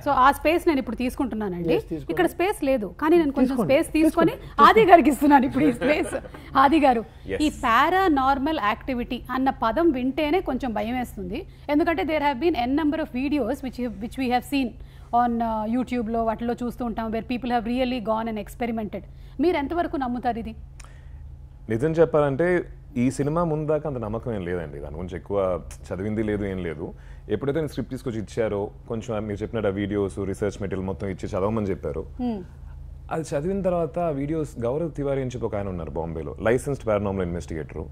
[SPEAKER 1] So ఆ స్పేస్ నేను ఇప్పుడు తీసుకుంటున్నానండి. ఇక్కడ స్పేస్ లేదు కానీ నేను కొంచెం స్పేస్ తీసుకొని ఆది గారికి ఇస్తున్నాను ఇప్పుడు ఈ స్పేస్. ఆది గారు, ఈ పారానార్మల్ యాక్టివిటీ అన్న పదం వింటేనే కొంచెం భయం వేస్తుంది. ఎందుకంటే there have been n number of videos which we have seen on యూట్యూబ్లో వాటిలో చూస్తూ ఉంటాం where people have really gone and experimented. మీరు ఎంతవరకు నమ్ముతారు ఇది?
[SPEAKER 3] నిజం చెప్పాలంటే ఈ సినిమా ముందాక అంత నమ్మకం ఏం లేదండి. దాని గురించి ఎక్కువ చదివింది లేదు, ఏం లేదు. ఎప్పుడైతే నేను స్క్రిప్ట్ తీసుకొచ్చి ఇచ్చారో కొంచెం మీరు చెప్పినట్టు ఆ వీడియోస్ రీసెర్చ్ మెటీరియల్ మొత్తం ఇచ్చి చదవమని చెప్పారు. అది చదివిన తర్వాత ఆ వీడియోస్ గౌరవ్ తివారీ అని చెప్పి ఒక ఆయన ఉన్నారు బాంబేలో, లైసెన్స్డ్ పారానార్మల్ ఇన్వెస్టిగేటరు.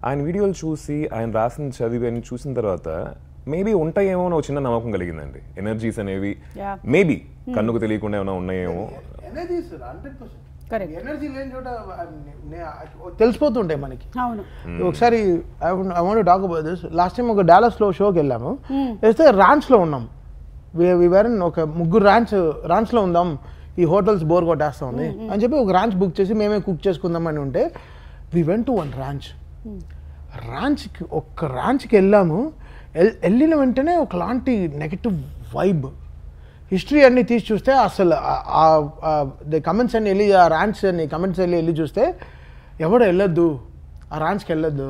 [SPEAKER 3] ఆయన వీడియోలు చూసి ఆయన రాసిన చదివి అని చూసిన తర్వాత మేబీ ఉంటాయేమో అని ఒక చిన్న నమ్మకం కలిగిందండి. ఎనర్జీస్ అనేవి మేబీ కన్నుకు తెలియకుండా ఏమైనా ఉన్నాయేమో.
[SPEAKER 2] తెలిసిపోతుంటాయి మనకి. ఒకసారి I want to talk about this. Last time ఒక డాలస్లో షోకి వెళ్ళాము. వేస్తే ర్యాంచ్లో ఉన్నాం. ఒక 3 ర్యాంచ్లో ఉందాం, ఈ హోటల్స్ బోర్ కొట్టేస్తా ఉంది అని చెప్పి ఒక ర్యాంచ్ బుక్ చేసి మేమే కుక్ చేసుకుందాం అని ఉంటే వి వెంట్ టు వన్ ర్యాంచ్కి వెళ్ళాము. వెళ్ళిన వెంటనే ఒకలాంటి నెగటివ్ వైబ్. హిస్టరీ అన్ని తీసి చూస్తే అసలు కమెంట్స్ అన్ని వెళ్ళి ఆ ర్యాంచ్ అన్ని కమెంట్స్ వెళ్ళి చూస్తే ఎవడు వెళ్ళొద్దు, ఆ ర్యాంచ్కి వెళ్ళొద్దు,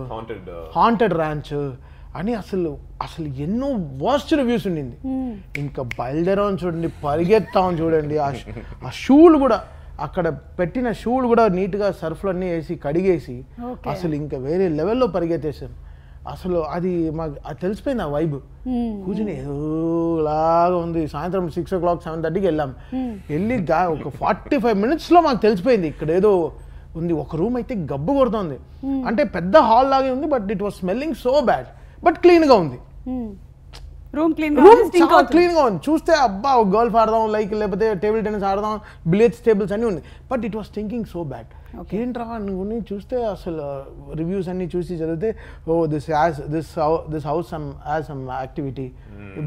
[SPEAKER 2] హాంటెడ్ ర్యాంచ్ అని అసలు ఎన్నో వర్స్ట్ రివ్యూస్ ఉండింది. ఇంకా బయలుదేరామని చూడండి, పరిగెత్తామని చూడండి. ఆ షూలు కూడా అక్కడ పెట్టిన షూలు కూడా నీట్గా సర్ఫ్లు అన్నీ వేసి కడిగేసి అసలు ఇంకా వేరే లెవెల్లో పరిగెత్తేసాం. అసలు అది మాకు అది తెలిసిపోయింది ఆ వైబ్. కూర్చుని ఏదోలాగా ఉంది. సాయంత్రం 6 o'clock 7:30కి వెళ్ళాం. వెళ్ళి ఒక 45 minutesలో మాకు తెలిసిపోయింది ఇక్కడ ఏదో ఉంది. ఒక రూమ్ అయితే గబ్బు కొడుతుంది, అంటే పెద్ద హాల్ లాగే ఉంది, but it was smelling so bad, but క్లీన్గా ఉంది.
[SPEAKER 1] రూమ్
[SPEAKER 2] చాలా క్లీన్గా ఉంది. చూస్తే అబ్బా ఒక గోల్ఫ్ ఆడదాం లైక్, లేకపోతే టేబుల్ టెన్నిస్ ఆడదాం, బిలియర్డ్స్ టేబుల్స్ అన్నీ ఉంది, but it was thinking so bad. ఏంట్రా నువ్వు చూస్తే అసలు రివ్యూస్ అన్ని చూసి చదివితే oh this house some activity,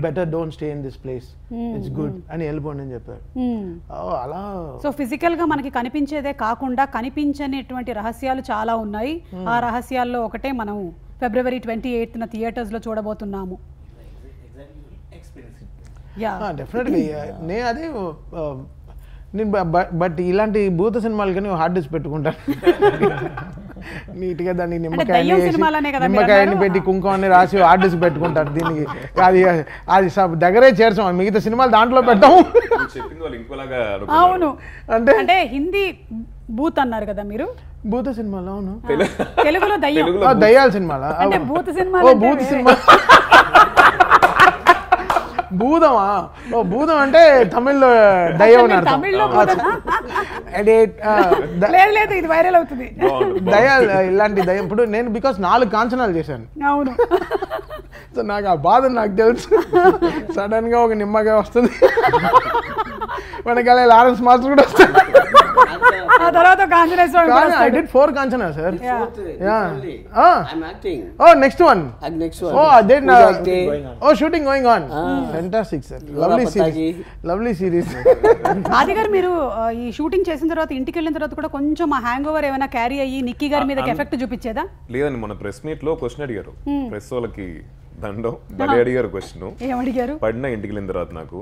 [SPEAKER 2] better don't stay in this place, it's good అని వెళ్ళిపోండి అని చెప్పారు. అలా
[SPEAKER 1] సో ఫిజికల్ గా మనకి కనిపించేదే కాకుండా కనిపించనిటువంటి రహస్యాలు చాలా ఉన్నాయి. ఆ రహస్యాల్లో ఒకటే మనం February 28th థియేటర్స్ లో చూడబోతున్నాము.
[SPEAKER 2] డెఫినెట్గా నేను అదే నేను బట్ ఇలాంటి భూత సినిమాలకి నేను హార్డ్ డిస్క్ పెట్టుకుంటాను. నీట్గా దాన్ని నిమ్మకాయని పెట్టి కుంకుమని రాసి హార్డ్ డిస్క్ పెట్టుకుంటాను. దీనికి అది అది దగ్గరే చేర్చాం, మిగతా సినిమాలు దాంట్లో పెట్టాము.
[SPEAKER 1] అవును, అంటే హిందీ భూత్ అన్నారు కదా మీరు,
[SPEAKER 2] భూత సినిమాలు. అవును,
[SPEAKER 1] తెలుగులో
[SPEAKER 2] దయ్యాల సినిమాలా?
[SPEAKER 1] భూత సినిమా,
[SPEAKER 2] భూత సినిమా. భూతమా? ఓ భూతం అంటే తమిళ్లో దయ్యం అని అర్థం.
[SPEAKER 1] లేదు ఇది వైరల్ అవుతుంది.
[SPEAKER 2] దయ్యాలు ఇలాంటి దయ్యం. ఇప్పుడు నేను బికాస్ 4 కాంచనాలు చేశాను.
[SPEAKER 1] అవును,
[SPEAKER 2] సో నాకు ఆ బాధ నాకు తెలుసు. సడన్ గా ఒక నిమ్మకాయ వస్తుంది, మనకి లారెన్స్ మాస్టర్ కూడా వస్తుంది.
[SPEAKER 1] ఆ తర్వాత
[SPEAKER 2] I did 4 Kanchana sir. Oh, next one. Oh, then shooting going on. Fantastic sir. Lovely series.
[SPEAKER 1] ఆది గారు మీరు ఈ షూటింగ్ చేసిన తర్వాత ఇంటికి వెళ్ళిన తర్వాత కూడా కొంచెం ఆ హ్యాంగ్ ఓవర్ ఏమైనా క్యారీ అయ్యి నిక్కీ గారి మీద ఎఫెక్ట్ చూపించేదా?
[SPEAKER 3] లేదండి, మన ప్రెస్ మీట్ లో క్వశ్చన్ అడిగారు, ప్రెస్ వాళ్ళకి దండం భలే అడిగారు క్వశ్చన్.
[SPEAKER 1] ఏమడిగారు?
[SPEAKER 3] పడిన ఇంటికి వెళ్ళిన తర్వాత నాకు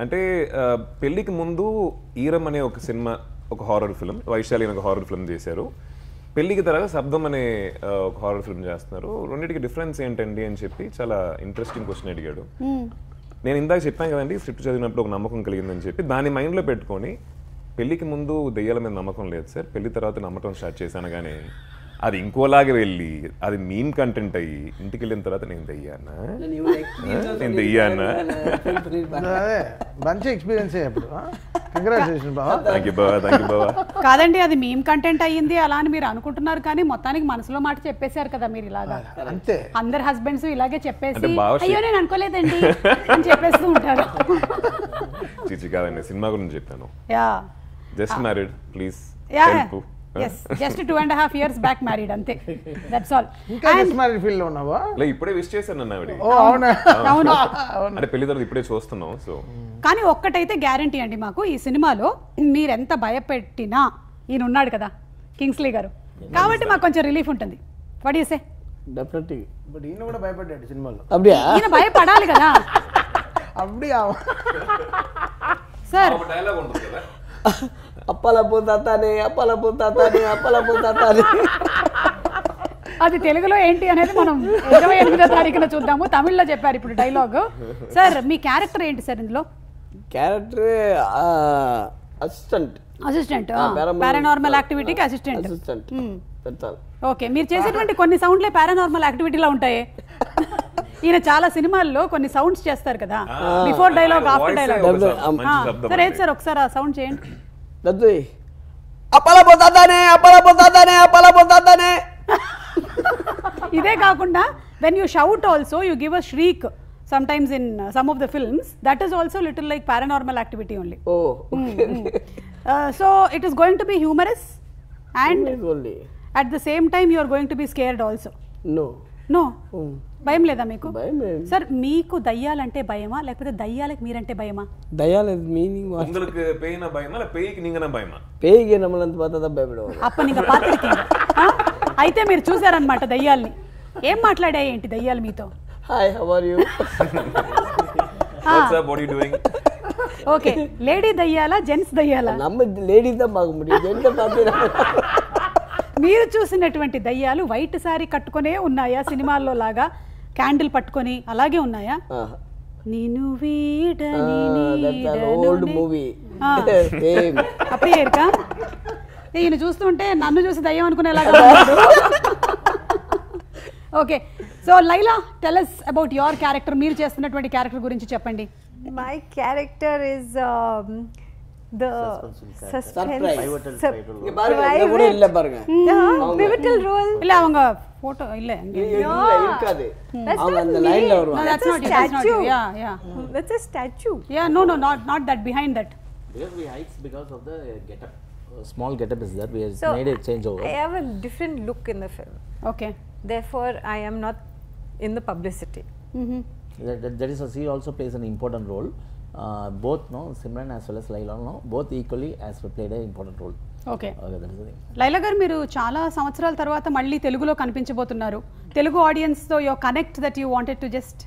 [SPEAKER 3] అంటే పెళ్లికి ముందు ఈరం అనే ఒక సినిమా, ఒక హారర్ ఫిల్మ్, వైశాలి అనే ఒక హారర్ ఫిల్మ్ చేశారు. పెళ్లికి తర్వాత శబ్దం అనే ఒక హారర్ ఫిల్మ్ చేస్తున్నారు. రెండింటికి డిఫరెన్స్ ఏంటండి అని చెప్పి చాలా ఇంట్రెస్టింగ్ క్వశ్చన్ అడిగాడు. నేను ఇందాక చెప్పాను కదండి, స్క్రిప్ట్ చదివినప్పుడు ఒక నమ్మకం కలిగిందని చెప్పి దాన్ని మైండ్లో పెట్టుకొని పెళ్లికి ముందు దెయ్యాల మీద నమ్మకం లేదు సార్, పెళ్లి తర్వాత నమ్మకం స్టార్ట్ చేశాను, కానీ అది ఇంకోలాగే వెళ్ళి అది మీమ్ కంటెంట్ అయ్యి ఇంటికి వెళ్ళిన తర్వాత నేను దెయ్యానా నేను దెయ్యానా.
[SPEAKER 2] మంచి ఎక్స్పీరియన్స్.
[SPEAKER 1] కాదండి, అది మీమ్ కంటెంట్ అయ్యింది అలా అని మీరు అనుకుంటున్నారు, కానీ మొత్తానికి మనసులో మాట చెప్పేశారు కదా మీరు. ఇలాగా
[SPEAKER 2] అంతే,
[SPEAKER 1] అందరు హస్బెండ్స్ ఇలాగే చెప్పేసి అయ్యో నేను అనుకోలేదండి అని చెప్పేస్తూ ఉంటారు.
[SPEAKER 3] చిచి కాదండి, సినిమా గురించి చెప్పాను. Just married please.
[SPEAKER 1] Yes, just 2.5 years back married అంతే, that's all.
[SPEAKER 2] ఇంకా జస్ట్ మ్యారీడ్ ఫీల్ లో ఉన్నావా?
[SPEAKER 3] లే ఇప్పుడే విష్ చేశాను అన్న ఆవిడ.
[SPEAKER 2] ఓ అవునా?
[SPEAKER 1] అవును,
[SPEAKER 3] అంటే పెళ్లి తర్వాత ఇప్పుడే చూస్తున్నాం. సో
[SPEAKER 1] కానీ ఒక్కటైతే గ్యారంటీ అండి మాకు, ఈ సినిమాలో మీరెంత భయపెట్టినా ఈయన ఉన్నాడు కదా కింగ్స్లీ గారు, కాబట్టి మాకు కొంచెం రిలీఫ్ ఉంటుంది. What you say?
[SPEAKER 4] Definitely.
[SPEAKER 2] But ఈయన కూడా భయపడ్డాడు సినిమాలో.
[SPEAKER 4] అబ్డియా?
[SPEAKER 1] ఈయన భయపడాలి కదా.
[SPEAKER 2] అబ్డియా
[SPEAKER 1] సార్
[SPEAKER 3] డైలాగ్ ఉంటుంది కదా,
[SPEAKER 4] అప్పలపోతానే అప్పలపోతానే అప్పలపోతానే.
[SPEAKER 1] అది తెలుగులో ఏంటి అనేది మనం 28వ తారీఖున చూద్దాము. తమిళ్లో చెప్పారు ఇప్పుడు డైలాగ్. సార్ మీ క్యారెక్టర్ ఏంటి సార్ ఇందులో?
[SPEAKER 4] క్యారెక్టర్ అసిస్టెంట్
[SPEAKER 1] పారానార్మల్ యాక్టివిటీకి అసిస్టెంట్. ఓకే, మీరు చేసేటువంటి కొన్ని సౌండ్లే పారానార్మల్ యాక్టివిటీలా ఉంటాయి. ఈయన చాలా సినిమాల్లో కొన్ని సౌండ్స్ చేస్తారు కదా, బిఫోర్ డైలాగ్ ఆఫ్టర్ డైలాగ్. సరే సార్ ఒకసారి ఆ సౌండ్ చేయండి.
[SPEAKER 4] అప్పలపోతానే అప్పలపోతానే అప్పలపోతానే.
[SPEAKER 1] ఇదే కాకుండా when you shout also you give a shriek sometimes in some of the films, that is also little like paranormal activity only.
[SPEAKER 4] Oh,
[SPEAKER 1] so it is going to be humorous and at the same time you are going to be scared also. No భయం లేదా మీకు? Sir మీకు దయ్యాలంటే భయమా లేకపోతే దయ్యాలకు మీరంటే భయమా?
[SPEAKER 4] దయ్యాల meaning
[SPEAKER 3] உங்களுக்கு பேய்னா பயமா இல்ல பேய்க்கு நீங்கனா பயமா?
[SPEAKER 4] பேய்க்கு நம்மளంత பார்த்தா பயப்படுவோம்.
[SPEAKER 1] అప్ప నీకు పాత్రకి. అయితే మీరు చూసారన్నమాట దయ్యాల్ని. ఏం మాట్లాడాయి ఏంటి దయ్యాలు మీతో?
[SPEAKER 4] Hi, how are you?
[SPEAKER 3] What's up, what are you doing?
[SPEAKER 1] Okay, lady దయ్యాలా జెంట్స్ దయ్యాలా?
[SPEAKER 4] நம்ம లేడీ தான் பார்க்க முடியும், ஜென்ஸ் பார்த்தா.
[SPEAKER 1] మీరు చూసినటువంటి దయ్యాలు వైట్ సారీ కట్టుకునే ఉన్నాయా సినిమాల్లో లాగా, క్యాండిల్ పట్టుకొని అలాగే ఉన్నాయా? నిన్ను వీడని
[SPEAKER 4] ఓల్డ్ మూవీ
[SPEAKER 1] అప్పుడే ఏర్కా ఈయన చూస్తుంటే నన్ను చూసి దయ్యం అనుకునేలాగా. Okay, so Laila, tell us about your character. మీరు చేస్తున్నటువంటి క్యారెక్టర్ గురించి చెప్పండి.
[SPEAKER 5] My character is the suspense.
[SPEAKER 4] இங்க பாருங்க இங்க கூட இல்ல பாருங்க.
[SPEAKER 5] Pivotal role.
[SPEAKER 1] இல்ல அவங்க போட்டோ இல்ல
[SPEAKER 4] இருக்காது. அவங்க அந்த லைன்ல வருவாங்க.
[SPEAKER 1] That's not you. Yeah.
[SPEAKER 5] That's a statue.
[SPEAKER 1] Yeah, no, not that, behind that.
[SPEAKER 6] There we hides because of the getup. Small getup is there. We have
[SPEAKER 5] So
[SPEAKER 6] made a changeover.
[SPEAKER 5] I have a different look in the film.
[SPEAKER 1] Okay.
[SPEAKER 5] Therefore, I am not in the publicity.
[SPEAKER 6] That is, she also plays an important role. Both, no, Simran as well as Laila, no, both equally has played an important role.
[SPEAKER 1] Okay.
[SPEAKER 6] Okay, that is the thing.
[SPEAKER 1] Laila గారు, మీరు చాలా సంవత్సరాల తర్వాత మళ్ళీ తెలుగులో కనిపించబోతున్నారు. Telugu audience తో your connect that you wanted to just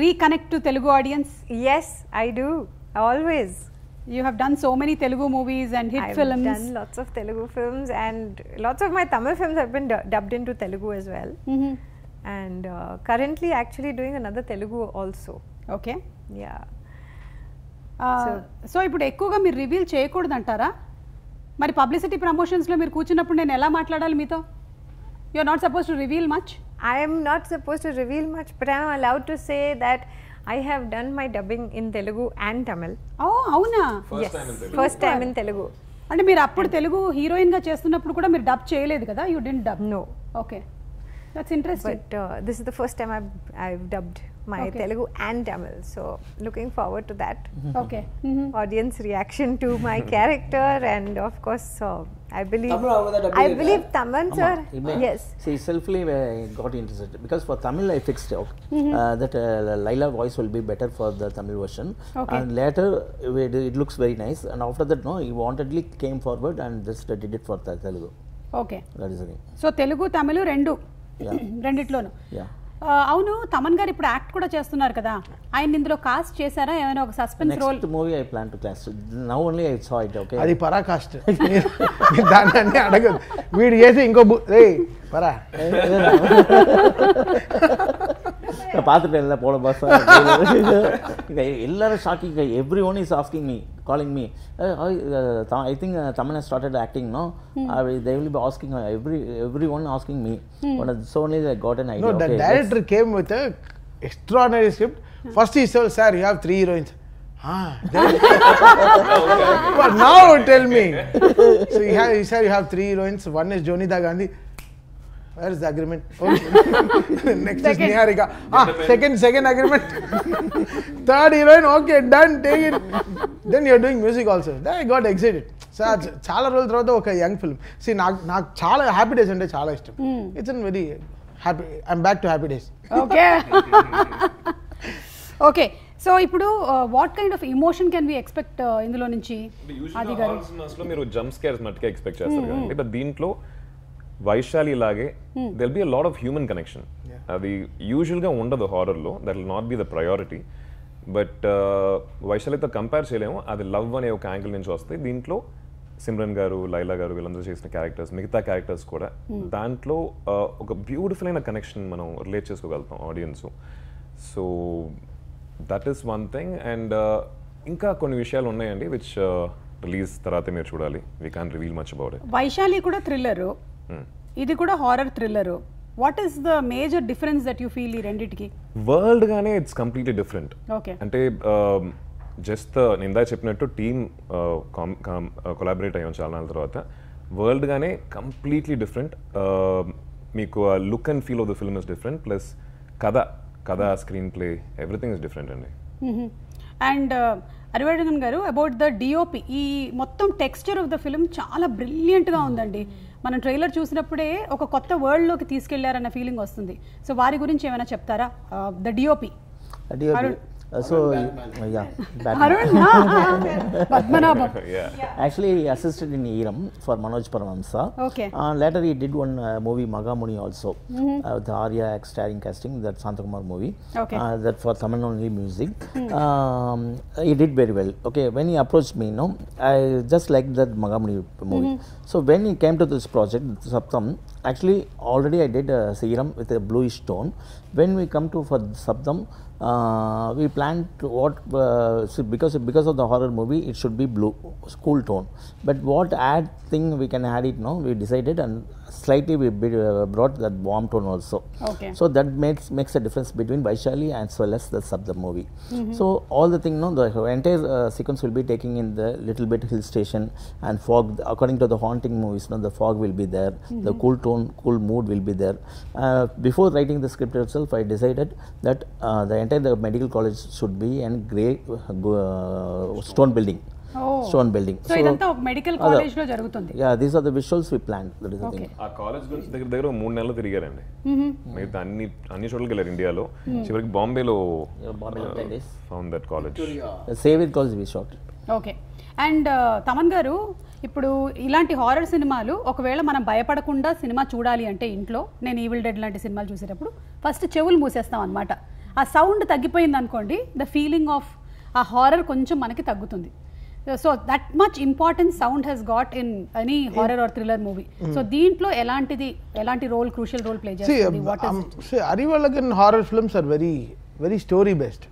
[SPEAKER 1] reconnect to Telugu audience.
[SPEAKER 5] Yes, I do. Always.
[SPEAKER 1] You have done so many Telugu movies and hit
[SPEAKER 5] I've
[SPEAKER 1] films.
[SPEAKER 5] done lots of Telugu films, and lots of my Tamil films have been dubbed into Telugu as well. And currently actually doing another Telugu also.
[SPEAKER 1] Okay.
[SPEAKER 5] Yeah.
[SPEAKER 1] So ఇప్పుడు ఎక్కువగా మీరు reveal చేయకూడదు అంటారా? మరి publicity ప్రమోషన్స్లో మీరు కూర్చున్నప్పుడు నేను ఎలా మాట్లాడాలి మీతో? You are not suppose to reveal much.
[SPEAKER 5] I am not supposed to reveal much, but I am allowed to say that I have done my dubbing in Telugu and Tamil.
[SPEAKER 1] అవునా?
[SPEAKER 5] Yes, first time in Telugu.
[SPEAKER 1] అంటే మీరు అప్పుడు Telugu heroine గా చేస్తున్నప్పుడు కూడా మీరు dub చేయలేదు కదా? You didn't dub.
[SPEAKER 5] No.
[SPEAKER 1] Okay, that's interesting.
[SPEAKER 5] But this is the first time I've dubbed my Telugu and Tamil, so looking forward to that.
[SPEAKER 1] Okay.
[SPEAKER 5] Audience reaction to my character, and of course I believe
[SPEAKER 4] Tamil avanga da dubbing
[SPEAKER 5] believe Taman sir. Yes.
[SPEAKER 6] She selfly got interested because for Tamil I fixed that Laila voice will be better for the Tamil version.
[SPEAKER 1] Okay.
[SPEAKER 6] And later it looks very nice, and after that, no, he wantedly came forward and just did it for Telugu.
[SPEAKER 1] Okay.
[SPEAKER 6] That is the thing.
[SPEAKER 1] So Telugu Tamil రెండిట్లోనూ.
[SPEAKER 6] Yeah.
[SPEAKER 1] అవును, తమన్ గారు ఇప్పుడు act కూడా చేస్తున్నారు కదా, ఆయన ఇందులో cost చేశారా? ఏమైనా ఒక suspense role?
[SPEAKER 6] Next movie I plan to cast. Now only I saw it. Okay.
[SPEAKER 2] అది పరాకాస్ట్. దాన్ని అన్నీ అడగదు. వీడు చేసి ఇంకో రే పరా
[SPEAKER 6] பார்த்துட்டு எல்லாம் போட பாஸ் எல்லாரும் shocking. Every one is asking me, calling me. I think Taman has started acting, no? They will be asking everyone asking me. But so only I got an idea.
[SPEAKER 2] No, the director came with a extraordinary script. First he said, sir, you have 3 heroines. But now tell me. So he said you have 3 heroines. One is Jonita Gandhi. Where is the agreement? Okay. Next is Niharika. Second agreement. Third heroine, okay, done, take it. Then you're doing music also. Then I got excited. So చాలా రోజుల తర్వాత ఒక young film. See, నాకు చాలా happy days అంటే చాలా ఇష్టం. It's an very happy. I'm back to happy days.
[SPEAKER 1] Okay. Okay, so ఇప్పుడు what kind of emotion can we expect ఇందులో నుంచి? అది గారు,
[SPEAKER 3] మీరు జంప్ స్కేర్స్ మట్టుగా ఎక్స్పెక్ట్ చేస్తారు కదండి, బట్ దీంట్లో వైశాలి లాగే there'll be a lot of human connection. అది యూజువల్గా ఉండదు హారర్లో. That will not be the priority. But వైశాలితో కంపేర్ చేయలేము. అది లవ్ అనే ఒక యాంగిల్ నుంచి వస్తాయి. దీంట్లో సిమ్రన్ గారు, లైలా గారు వీళ్ళందరూ చేసిన క్యారెక్టర్స్, మిగతా క్యారెక్టర్స్ కూడా దాంట్లో ఒక బ్యూటిఫుల్ అయిన కనెక్షన్ మనం రిలేట్ చేసుకోగలుగుతాం audience. So that is one thing. And ఇంకా కొన్ని విషయాలు ఉన్నాయండి విచ్ రిలీజ్ తర్వాత మీరు చూడాలి. We can't reveal much about it.
[SPEAKER 1] Vaishali కూడా థ్రిల్లరు, ఇది కూడా horror thriller. What is the major difference that you feel ఈ రెండిటికి?
[SPEAKER 3] వరల్డ్ గానే ఇట్స్ కంప్లీట్లీ డిఫరెంట్.
[SPEAKER 1] ఓకే.
[SPEAKER 3] అంటే జస్ట్ నేను ఇందా చెప్పినట్టు టీమ్ కొలాబరేట్ అయ్యాం చాలా నాళ్ళ తర్వాత. వరల్డ్ గానే కంప్లీట్లీ డిఫరెంట్. మీకు look and feel of the film is different. Plus కథ, screenplay, everything is different అండి.
[SPEAKER 1] అండ్ అరివర్ధన్ గారు, అబౌట్ ద డిఓపి, ఈ మొత్తం టెక్స్చర్ ఆఫ్ ద ఫిల్మ్ చాలా బ్రిలియంట్గా ఉందండి. మనం ట్రైలర్ చూసినప్పుడే ఒక కొత్త వరల్డ్లోకి తీసుకెళ్లారన్న ఫీలింగ్ వస్తుంది. సో వారి గురించి ఏమైనా చెప్తారా? The DOP.
[SPEAKER 6] So yeah,
[SPEAKER 1] Padmanabham.
[SPEAKER 6] Actually he assisted in Eram for Manoj Paramhamsa.
[SPEAKER 1] Okay.
[SPEAKER 6] Later he did one movie Magamuni also, with Arya starring casting, that Santakumar movie.
[SPEAKER 1] Okay.
[SPEAKER 6] That for Tamil only music. He did very well. Okay, when he approached me, no, I just liked that Magamuni movie. So when he came to this project Saptam, actually already I did Eram with a bluish tone. When we come to for Saptam, we planned what so because of the horror movie, it should be blue, cool tone. But what add thing we can add it now, we decided, and slightly we brought that warm tone also.
[SPEAKER 1] Okay.
[SPEAKER 6] So that makes a difference between Vaishali as well as the sub the movie. So all the thing, no, the entire sequence will be taking in the little bit hill station and fog. According to the haunting movies, no, the fog will be there, the cool tone, cool mood will be there. Before writing the script itself, I decided that the entire medical college should be in grey stone building. Stone building.
[SPEAKER 1] So ఇదంతా ఒక medical college లో జరుగుతుంది.
[SPEAKER 6] Yeah, these are the visuals we planned. That is the thing.
[SPEAKER 3] ఆ college గురించి దగ్గర 3 నెలలు తిరిగారండి. మిగతా అన్ని చోట్లకి వెళ్ళారు ఇండియాలో. చివరికి బాంబేలో found that college.
[SPEAKER 6] Save It College we shot.
[SPEAKER 1] Okay. And Thaman గారు, ఇప్పుడు ఇలాంటి హారర్ సినిమాలు ఒకవేళ మనం భయపడకుండా సినిమా చూడాలి అంటే ఇంట్లో, నేను ఈవిల్ డెడ్ లాంటి సినిమాలు చూసేటప్పుడు ఫస్ట్ చెవులు మూసేస్తాం అనమాట. ఆ సౌండ్ తగ్గిపోయింది అనుకోండి, ద ఫీలింగ్ ఆఫ్ ఆ హారర్ కొంచెం మనకి తగ్గుతుంది. So that much importance sound has got in any horror or thriller movie. So దీంట్లో ఎలాంటి రోల్, క్రూషియల్ రోల్ ప్లే చేస్తుంది?
[SPEAKER 2] Arivalgan horror films are very very story based.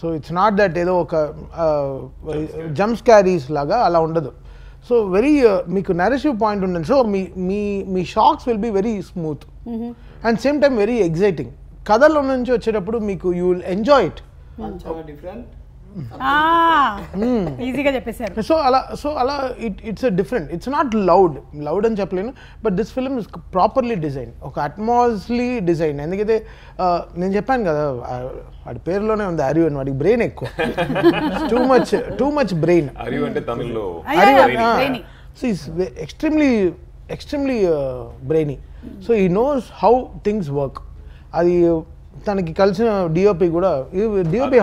[SPEAKER 2] So it's not that ఏదో ఒక jump scares లాగా అలా ఉండదు. So very మీకు narrative point ఉంటుంది. సో మీ shocks will be very smooth and same time very exciting. కథలో నుంచి వచ్చేటప్పుడు మీకు you will enjoy it.
[SPEAKER 4] Different
[SPEAKER 1] ఈజీగా చెప్పేశారు.
[SPEAKER 2] సో అలా it's different. It's not loud అని చెప్పలేను, but this film is properly design, ఒక అట్మాస్లీ డిజైన్. ఎందుకైతే నేను చెప్పాను కదా, వాడి పేరులోనే ఉంది అరియు అని, వాడికి బ్రెయిన్ ఎక్కువ, టూ మచ్ బ్రెయిన్.
[SPEAKER 3] అరియు అంటే తమిళ్లో
[SPEAKER 2] extremely brainy. So he knows how things work. అది తనకి కలిసిన డిఓపి కూడా, డిఓపి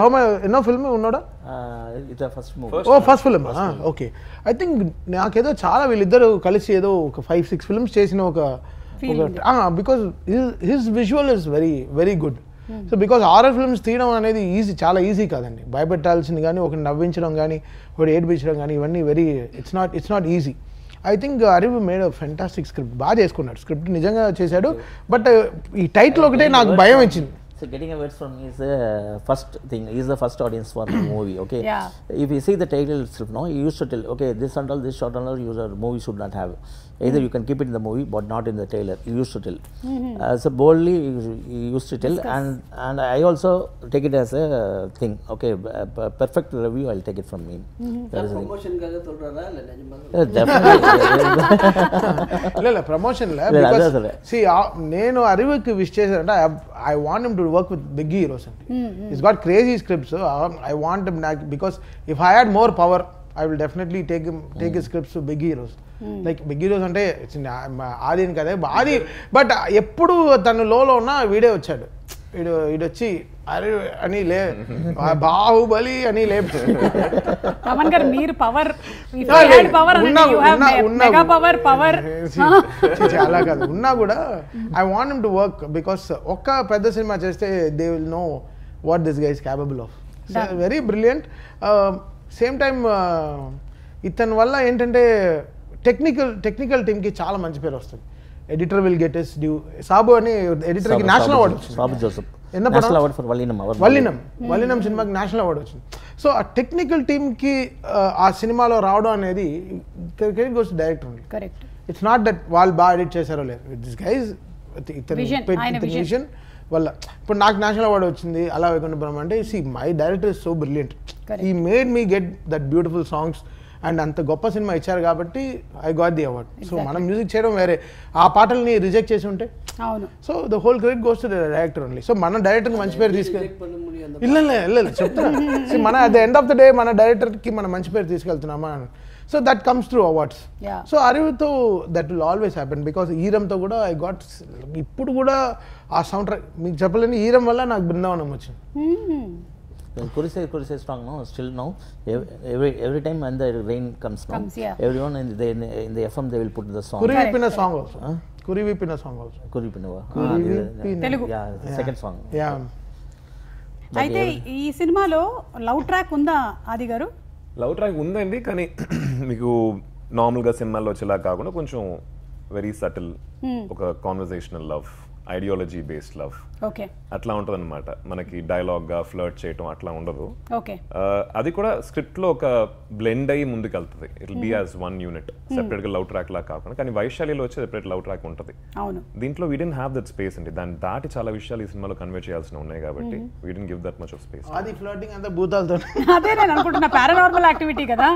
[SPEAKER 2] ఎన్నో ఫిల్మ్ ఉన్నాడా? First film. Okay. I think నాకేదో చాలా వీళ్ళిద్దరు కలిసి ఏదో ఒక 5-6 ఫిల్మ్స్ చేసిన ఒక because his visual is very very good. So because horror films తీయడం అనేది చాలా ఈజీ కాదండి. భయపెట్టాల్సింది కానీ, ఒకటి నవ్వించడం కానీ, ఒకటి ఏడిపించడం కానీ, ఇవన్నీ it's not easy. I think Arivu made fantastic script, బాగా చేసుకున్నాడు, స్క్రిప్ట్ నిజంగా చేశాడు. బట్ ఈ టైటిల్ ఒకటే నాకు భయం ఇచ్చింది.
[SPEAKER 6] So getting a words from me is the first thing. He is the first audience for the movie. Okay.
[SPEAKER 1] Yeah.
[SPEAKER 6] If you see the title itself, no, you used to tell, okay, this and all, this short and all, your movie should not have. Either you can keep it in the movie, but not in the trailer. You used to tell. So boldly, you used to tell, and I also take it as a thing. Okay, perfect review. I'll take it from me. That is
[SPEAKER 4] promotion kaga solrara illa nijama?
[SPEAKER 6] Definitely.
[SPEAKER 2] ಇಲ್ಲ promotion ಇಲ್ಲ. ಸಿ నేను అరివికి wish చేశానంటే I want him to work with big heroes అండి. Is got crazy scripts. I want him because if I had more power I will definitely take his scripts to big heroes. Like big heroes అంటే ఆదిని కదా ఆది, but ఎప్పుడు తను లోలో ఉన్న వీడే వచ్చాడు, వీడొచ్చి అరే అని బాహుబలి అని చాలా కాదు ఉన్నా కూడా I want him to work because ఒక్క పెద్ద సినిమా చేస్తే they will know what this guy is capable of. Very brilliant. Same time ఇతని వల్ల ఏంటంటే టెక్నికల్ టీమ్కి చాలా మంచి పేరు వస్తుంది. Editor will get his due. Sabu అని ఎడిటర్కి నేషనల్ అవార్డు వచ్చింది. వల్లినం సినిమాకి నేషనల్ అవార్డు వచ్చింది. సో ఆ టెక్నికల్ టీమ్కి ఆ సినిమాలో రావడం అనేది credit goes to director only.
[SPEAKER 1] Correct.
[SPEAKER 2] It's not that వాళ్ళు బాగా ఎడిట్ చేశారో లేదు. దిస్ గైస్ విజన్ వల్ల ఇప్పుడు నాకు నేషనల్ అవార్డు వచ్చింది అలా వైకుంఠ బ్రహ్మ అంటే my director is so brilliant. He made me get that beautiful songs and అంత గొప్ప సినిమా ఇచ్చారు కాబట్టి I got the award. So మనం మ్యూజిక్ చేయడం వేరే, ఆ పాటల్ని రిజెక్ట్ చేసి ఉంటే so the whole credit goes to the director only. So మన డైరెక్టర్కి మంచి పేరు తీసుకెళ్ళి ಇಲ್ಲ చెప్తున్నా మన at the end of the day మన డైరెక్టర్కి మనం మంచి పేరు తీసుకెళ్తున్నామా. So that comes through awards. So అరివితో that will always happen because ఈరంతో కూడా ఐ గాట్, ఇప్పుడు కూడా ఆ సౌండ్ ట్రాక్ మీకు చెప్పలేని, ఈరం వల్ల నాకు బృందావనం వచ్చింది.
[SPEAKER 6] Kurise strong now. Still now, every time when the rain comes now, everyone in the FM they will put the song.
[SPEAKER 2] Kurivipina song also. Kurivipina song also.
[SPEAKER 6] Kurivipina.
[SPEAKER 1] Telugu.
[SPEAKER 6] Yeah, second song.
[SPEAKER 2] Yeah.
[SPEAKER 1] అయితే ఈ సినిమాలో love track ఉందా ఆది గారు?
[SPEAKER 3] Love track ఉందండి, కానీ మీకు నార్మల్గా సినిమాల్లో వచ్చేలా కాకుండా కొంచెం వెరీ సటిల్, ఒక conversational love ideology based love.
[SPEAKER 1] Okay,
[SPEAKER 3] అట్లా ఉంటుంది అనమాట. మనకి డైలాగ్ గా ఫ్లర్ట్ చేయటం అట్లా ఉండదు.
[SPEAKER 1] ఓకే,
[SPEAKER 3] అది కూడా స్క్రిప్ట్ లో ఒక బ్లెండ్ అయ్యి ముందుకు వెళ్తుంది. It will be as one unit, separate గా లవ్ ట్రాక్ లా కాకుండా. కానీ వైశాలిలో వచ్చే సెపరేట్ లవ్ ట్రాక్ ఉంటుంది.
[SPEAKER 1] అవును,
[SPEAKER 3] దీంట్లో we didn't have that space అండి. దాన్ని దాటి చాలా విషయాలు ఈ సినిమాలో కన్వే చేయాల్సి ఉన్నాయి కాబట్టి we didn't give that much of space.
[SPEAKER 2] అది ఫ్లర్టింగ్ అంతా భూతాలతో.
[SPEAKER 1] అదే నేను అనుకుంటున్నా, పారానార్మల్ యాక్టివిటీ కదా,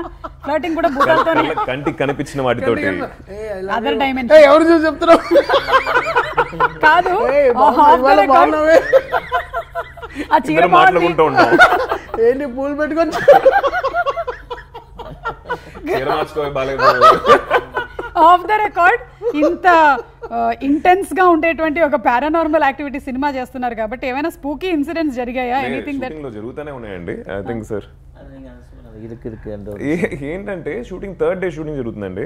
[SPEAKER 1] ఫ్లర్టింగ్ కూడా భూతాలతో.
[SPEAKER 3] కంటికి కనిపించిన వాటితోటి
[SPEAKER 1] అదర్ డైమెన్షన్.
[SPEAKER 2] ఎవరు చూసి చెప్తున్నావు?
[SPEAKER 1] కాదు, ఆ చీర
[SPEAKER 3] మాట్లాడుకుంటూ ఉంటాం.
[SPEAKER 2] ఏంటి పూలు పెట్టుకొని
[SPEAKER 1] ఆఫ్ ద రికార్డ్ ఇంత ఇంటెన్స్ గా ఉండేటువంటి ఒక పారానార్మల్ యాక్టివిటీ సినిమా చేస్తున్నారు కాబట్టి ఏమైనా స్పూకీ ఇన్సిడెంట్స్ జరిగాయా? ఎనీథింగ్ దట్
[SPEAKER 3] జరుగుతూనే ఉన్నాయండి. ఐ థింక్ సార్ ఏంటంటే షూటింగ్ 3rd డే షూటింగ్ జరుగుతుందండి.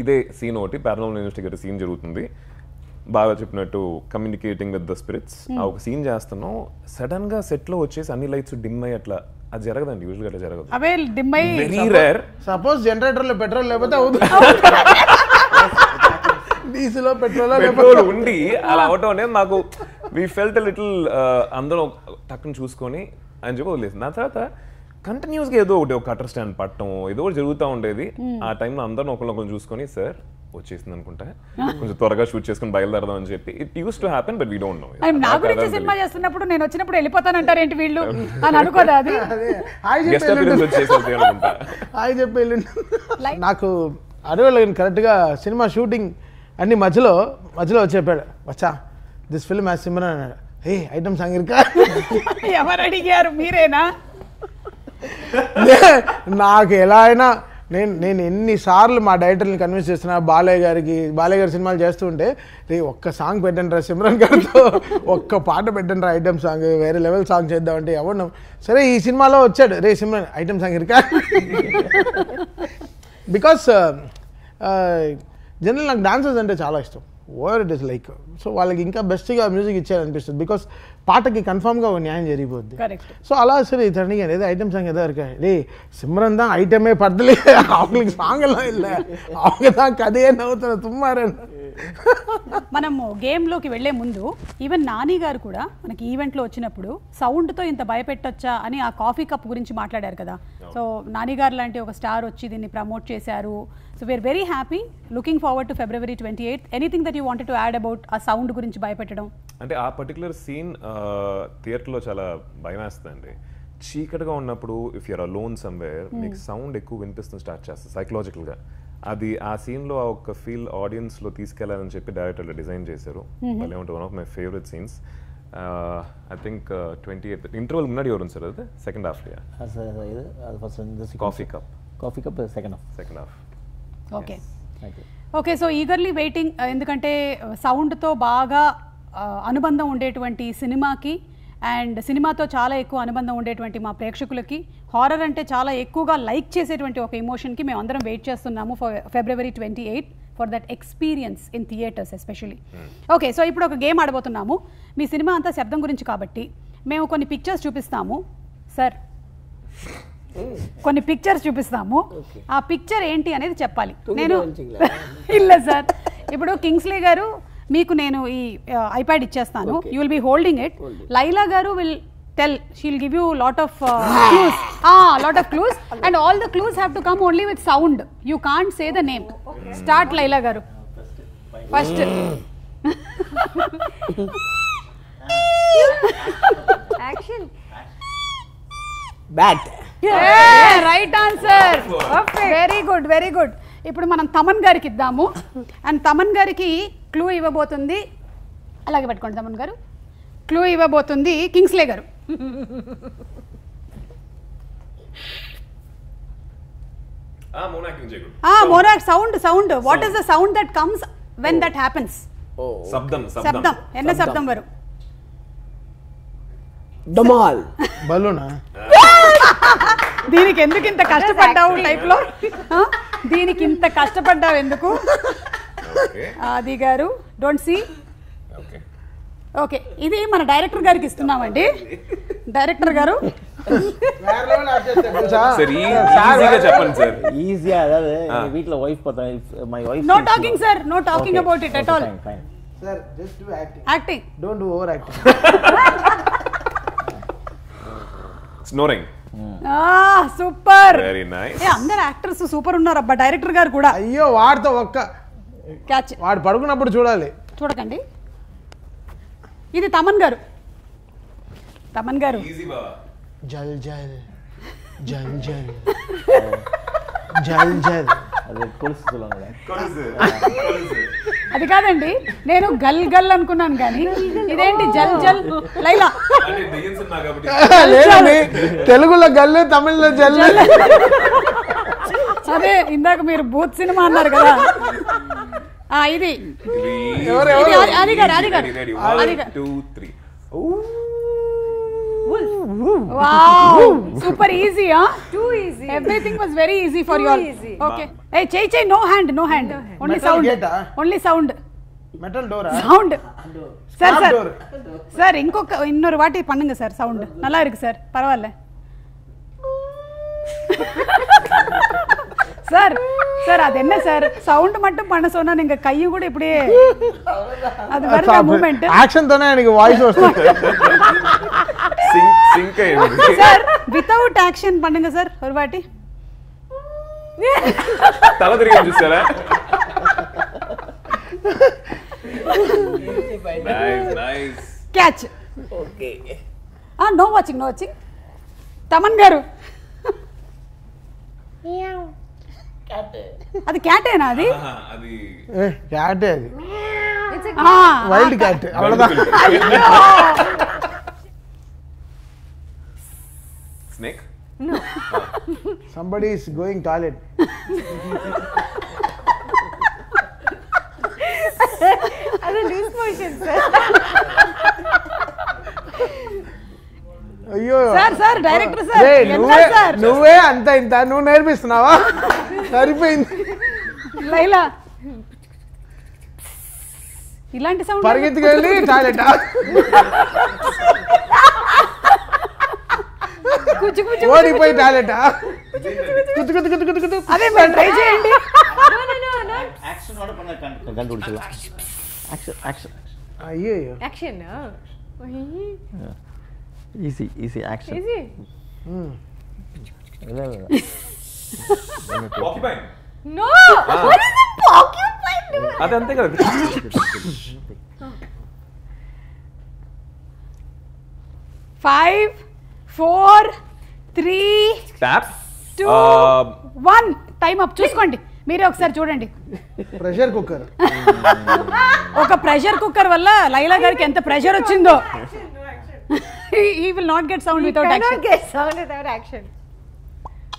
[SPEAKER 3] ఇదే సీన్ ఒకటి పారానార్మల్ ఇన్వెస్టిగేటర్ సీన్ జరుగుతుంది. బాగా చెప్పినట్టు కమ్యూనికేటింగ్ విత్ ద స్పిరిట్స్. ఆ ఒక సీన్ చేస్తున్నాం, సడన్ గా సెట్ లో వచ్చేసి అన్ని లైట్స్ డిమ్ అయ్యి అట్లా. అది జరగదండి, యూజువల్ గా జరగదు.
[SPEAKER 1] అవే డిమ్ అయ్యి
[SPEAKER 3] వెరీ రేర్.
[SPEAKER 2] సపోజ్ జనరేటర్ లో పెట్రోల్ లేకపోతే అవుతుంది, డీజిల్
[SPEAKER 3] పెట్రోల్ ఉండి అలా అవటం అనేది మాకు వి ఫెల్ట్ లిటిల్ అందరం టక్కున చూసుకొని అని చెప్పి వదిలేసింది. దాని తర్వాత కంటిన్యూస్ గా ఏదో ఒకటి ఒక కటర్ స్టాండ్ పట్టడం ఏదో ఒకటి జరుగుతూ ఉండేది. ఆ టైంలో అందరం ఒకరినొకరు చూసుకొని సార్ వచ్చేసింది అనుకుంటా, కొంచెం త్వరగా షూట్ చేసుకుని బయలుదేరదాం అని చెప్పి. It use to happen but we don't know.
[SPEAKER 1] నా గురించి సినిమా చేస్తున్నప్పుడు నేను వచ్చినప్పుడు వెళ్ళిపోతానంటారు ఏంటి వీళ్ళు అని అనుకోదా? అది
[SPEAKER 3] గెస్ట్ అపియరెన్స్ వచ్చేసేది అనుకుంటా.
[SPEAKER 2] హాయ్ చెప్పి వెళ్ళిండు. నాకు అడవిలో కరెక్ట్గా సినిమా షూటింగ్ అన్ని మధ్యలో చెప్పాడు, వచ్చా దిస్ ఫిల్మ్ యాజ్ సిమ్రన్ అన్నాడు. ఏ ఐటమ్ సాంగ్ ఇరుకా?
[SPEAKER 1] ఎవరు అడిగారు, మీరేనా?
[SPEAKER 2] నాకు ఎలా అయినా నేను ఎన్నిసార్లు మా డైరెక్టర్ని కన్విన్స్ చేస్తున్నా, బాలయ్య గారి సినిమాలు చేస్తుంటే రే ఒక్క సాంగ్ పెట్టండి రా సిమ్రన్ గారితో, ఒక్క పాట పెట్టండి రా ఐటమ్ సాంగ్, వేరే లెవెల్ సాంగ్ చేద్దామంటే ఎవరు. సరే ఈ సినిమాలో వచ్చాడు, రే సిమ్రన్ ఐటమ్ సాంగ్ ఇరుకా? బికాస్ జనరల్ నాకు డాన్సర్స్ అంటే చాలా ఇష్టం. Over it is like so వాళ్ళకి ఇంకా బెస్ట్గా మ్యూజిక్ ఇచ్చారనిపిస్తుంది. బికాస్ పాటకి కన్ఫామ్గా ఒక న్యాయం జరిగిపోద్ది.
[SPEAKER 1] కరెక్ట్.
[SPEAKER 2] సో అలా సరే ఇతనికి ఏదో ఐటమ్ సాంగ్ ఏదో இருக்கா రే సిమ్రన్ தான் ஐட்டமே படத்துல அவங்களுக்கு சாங் எல்லாம் இல்ல, அவங்க தான் கதையே நவுతున్న తుమ్మారని.
[SPEAKER 1] మనము గేమ్లోకి వెళ్లే ముందు ఈవెన్ నాని గారు కూడా మనకి ఈవెంట్లో వచ్చినప్పుడు సౌండ్తో ఇంత భయపెట్టొచ్చా అని ఆ కాఫీ కప్ గురించి మాట్లాడారు కదా. సో నాని గారు లాంటి ఒక స్టార్ వచ్చి దీన్ని ప్రమోట్ చేశారు. So we're very happy, looking forward to February 28th. Anything that you wanted to add about ఆ సౌండ్ గురించి భయపెట్టడం?
[SPEAKER 3] అంటే ఆ పర్టికులర్ సీన్ థియేటర్లో చాలా భయం వేస్తుందండి. చీకటిగా ఉన్నప్పుడు ఇఫ్ యూఆర్ అలోన్ సమ్వేర్ మీకు సౌండ్ ఎక్కువ వినిపిస్తుంది స్టార్ట్ చేస్తుంది సైకలాజికల్గా. అది ఆ సీన్లో ఆ ఒక ఫీల్ ఆడియన్స్లో తీసుకెళ్లాలని చెప్పి డైరెక్టర్లు డిజైన్ చేశారు. మళ్ళీ ఉంటుంది one of my favourite scenes. I think 28th interval మున్నాడి వரும் సార్ అది second half.
[SPEAKER 6] Coffee cup second half.
[SPEAKER 1] Okay, so eagerly waiting. ఎందుకంటే సౌండ్తో బాగా అనుబంధం ఉండేటువంటి సినిమాకి అండ్ సినిమాతో చాలా ఎక్కువ అనుబంధం ఉండేటువంటి మా ప్రేక్షకులకి హారర్ అంటే చాలా ఎక్కువగా లైక్ చేసేటువంటి ఒక ఎమోషన్కి మేము అందరం వెయిట్ చేస్తున్నాము February 28th for that experience in theatres especially. Okay, so ఇప్పుడు ఒక గేమ్ ఆడబోతున్నాము. మీ సినిమా అంతా శబ్దం గురించి కాబట్టి మేము కొన్ని పిక్చర్స్ చూపిస్తాము సార్, కొన్ని పిక్చర్స్ చూపిస్తాము. ఆ పిక్చర్ ఏంటి అనేది చెప్పాలి. నేను ಇಲ್ಲ సార్, ఇప్పుడు కింగ్స్లీ గారు మీకు నేను ఈ ఐప్యాడ్ ఇచ్చేస్తాను, you will be holding it. Laila గారు will tell, she will give you lot of clues and all the clues have to come only with sound. You can't say the name. Start Laila గారు. First
[SPEAKER 5] action.
[SPEAKER 4] Bat.
[SPEAKER 1] Right answer, very good very good. ఇప్పుడు మనం తమన్ గారికి ఇద్దాము and Thaman గారికి clue ఇవ్వబోతుంది. అలాగే పెట్టుకోండి తమన్ గారు. Clue ఇవ్వబోతుంది కింగ్స్లే గారు. మోనాక్ sound. What is the sound that comes when that happens? శబ్దం. ఎన్న శబ్దం వరు?
[SPEAKER 4] డమాల్.
[SPEAKER 2] బలూనా?
[SPEAKER 1] దీనికి ఎందుకు ఇంత కష్టపడ్డావు టైప్లో? దీనికి ఇంత కష్టపడ్డావు ఎందుకు? ఆది గారు డోంట్ సీ. ఓకే, ఇది మన డైరెక్టర్ గారికి ఇస్తున్నామండి. డైరెక్టర్ గారు
[SPEAKER 6] ఈజీగా వీటిలో wife my wife.
[SPEAKER 1] No talking sir, no talking about it at all.
[SPEAKER 2] Sir just do acting.
[SPEAKER 1] Acting.
[SPEAKER 2] Don't do over acting.
[SPEAKER 3] Snoring.
[SPEAKER 1] Super.
[SPEAKER 3] Very nice.
[SPEAKER 1] అందరు యాక్టర్స్ సూపర్ ఉన్నారు అబ్బా. Director గారు కూడా.
[SPEAKER 2] అయ్యో వాడితో ఒక్క
[SPEAKER 1] క్యాచ్.
[SPEAKER 2] వాడు పడుకున్నప్పుడు చూడాలి.
[SPEAKER 1] చూడకండి. ఇది తమన్ గారు. తమన్ గారు.
[SPEAKER 2] జల్ జల్ జల్ జల్ జల్ జల్.
[SPEAKER 1] అది కాదండి, నేను గల్ గల్ అనుకున్నాను కానీ ఇదేంటి జల్ జల్. లైలా
[SPEAKER 2] లేదండి, తెలుగులో గల్లు, తమిళ్లో జల్.
[SPEAKER 1] అదే ఇందాక మీరు బూత్ సినిమా అన్నారు కదా. ఇది అది గారు, అది గారు, అది గారు. Wow, super easy, huh?
[SPEAKER 5] Too easy.
[SPEAKER 1] Everything was very easy for you all.
[SPEAKER 5] Easy.
[SPEAKER 1] Okay. Hey, Chey, no hand. Only
[SPEAKER 2] Metal
[SPEAKER 1] sound.
[SPEAKER 2] gate,
[SPEAKER 1] Only sound.
[SPEAKER 2] Metal Dora?
[SPEAKER 1] Sound. Sir.
[SPEAKER 2] door.
[SPEAKER 1] Sir, இன்னொரு வாட்டி பண்ணுங்க sir. Sound நல்லா இருக்கு sir, பரவாயில்ல. Sir sir அது என்ன sir, sound மட்டும் பண்ண சொன்னா நீங்க கையும் கூட இப்படியே அது வர மூவ்மெண்ட்.
[SPEAKER 2] యాక్షన్ తోనే எனக்கு వాయిస్ వస్తుంది.
[SPEAKER 3] సింక్ అయ్యింది.
[SPEAKER 1] సార్ వితౌట్ యాక్షన్ பண்ணுங்க సార్ ஒரு வாட்டி.
[SPEAKER 3] తల తిరిగి చూసారా? Nice.
[SPEAKER 1] Catch. Okay. No watching. Thaman garu. అది క్యాటేనా? అది
[SPEAKER 2] క్యాటే. అది
[SPEAKER 5] It's a
[SPEAKER 2] వైల్డ్ క్యాట్. అవ్వదా?
[SPEAKER 3] Snake.
[SPEAKER 5] no.
[SPEAKER 2] Somebody is going toilet.
[SPEAKER 5] That's a loose motion, sir.
[SPEAKER 2] అయ్యో
[SPEAKER 1] సార్ డైరెక్టర్ సార్.
[SPEAKER 2] నువ్వే అంత ఇంత నువ్వు నేర్పిస్తున్నావా? సరిపోయింది.
[SPEAKER 1] లైలా ఇలాంటి సౌండ్
[SPEAKER 2] పరిగెత్తుకెళ్ళి టాయిలెట్. ఓడిపోయి టాయిలెట్.
[SPEAKER 1] అదే మీరు ట్రై చేయండి.
[SPEAKER 2] అయ్యో
[SPEAKER 5] Action, no?
[SPEAKER 6] Easy action.
[SPEAKER 5] Easy.
[SPEAKER 3] Porcupine.
[SPEAKER 5] No! What is a porcupine doing?
[SPEAKER 3] అది అంతే కదా.
[SPEAKER 1] 5 4 3
[SPEAKER 3] ట్యాప్
[SPEAKER 1] 2 1 టైం అప్. చూసుకోండి మీరే ఒకసారి చూడండి.
[SPEAKER 2] Pressure cooker.
[SPEAKER 1] ఒక ప్రెషర్ కుక్కర్ వల్ల లైలా గారికి ఎంత ప్రెషర్ వచ్చిందో. He will not get sound without action.
[SPEAKER 5] Cannot get sound without action.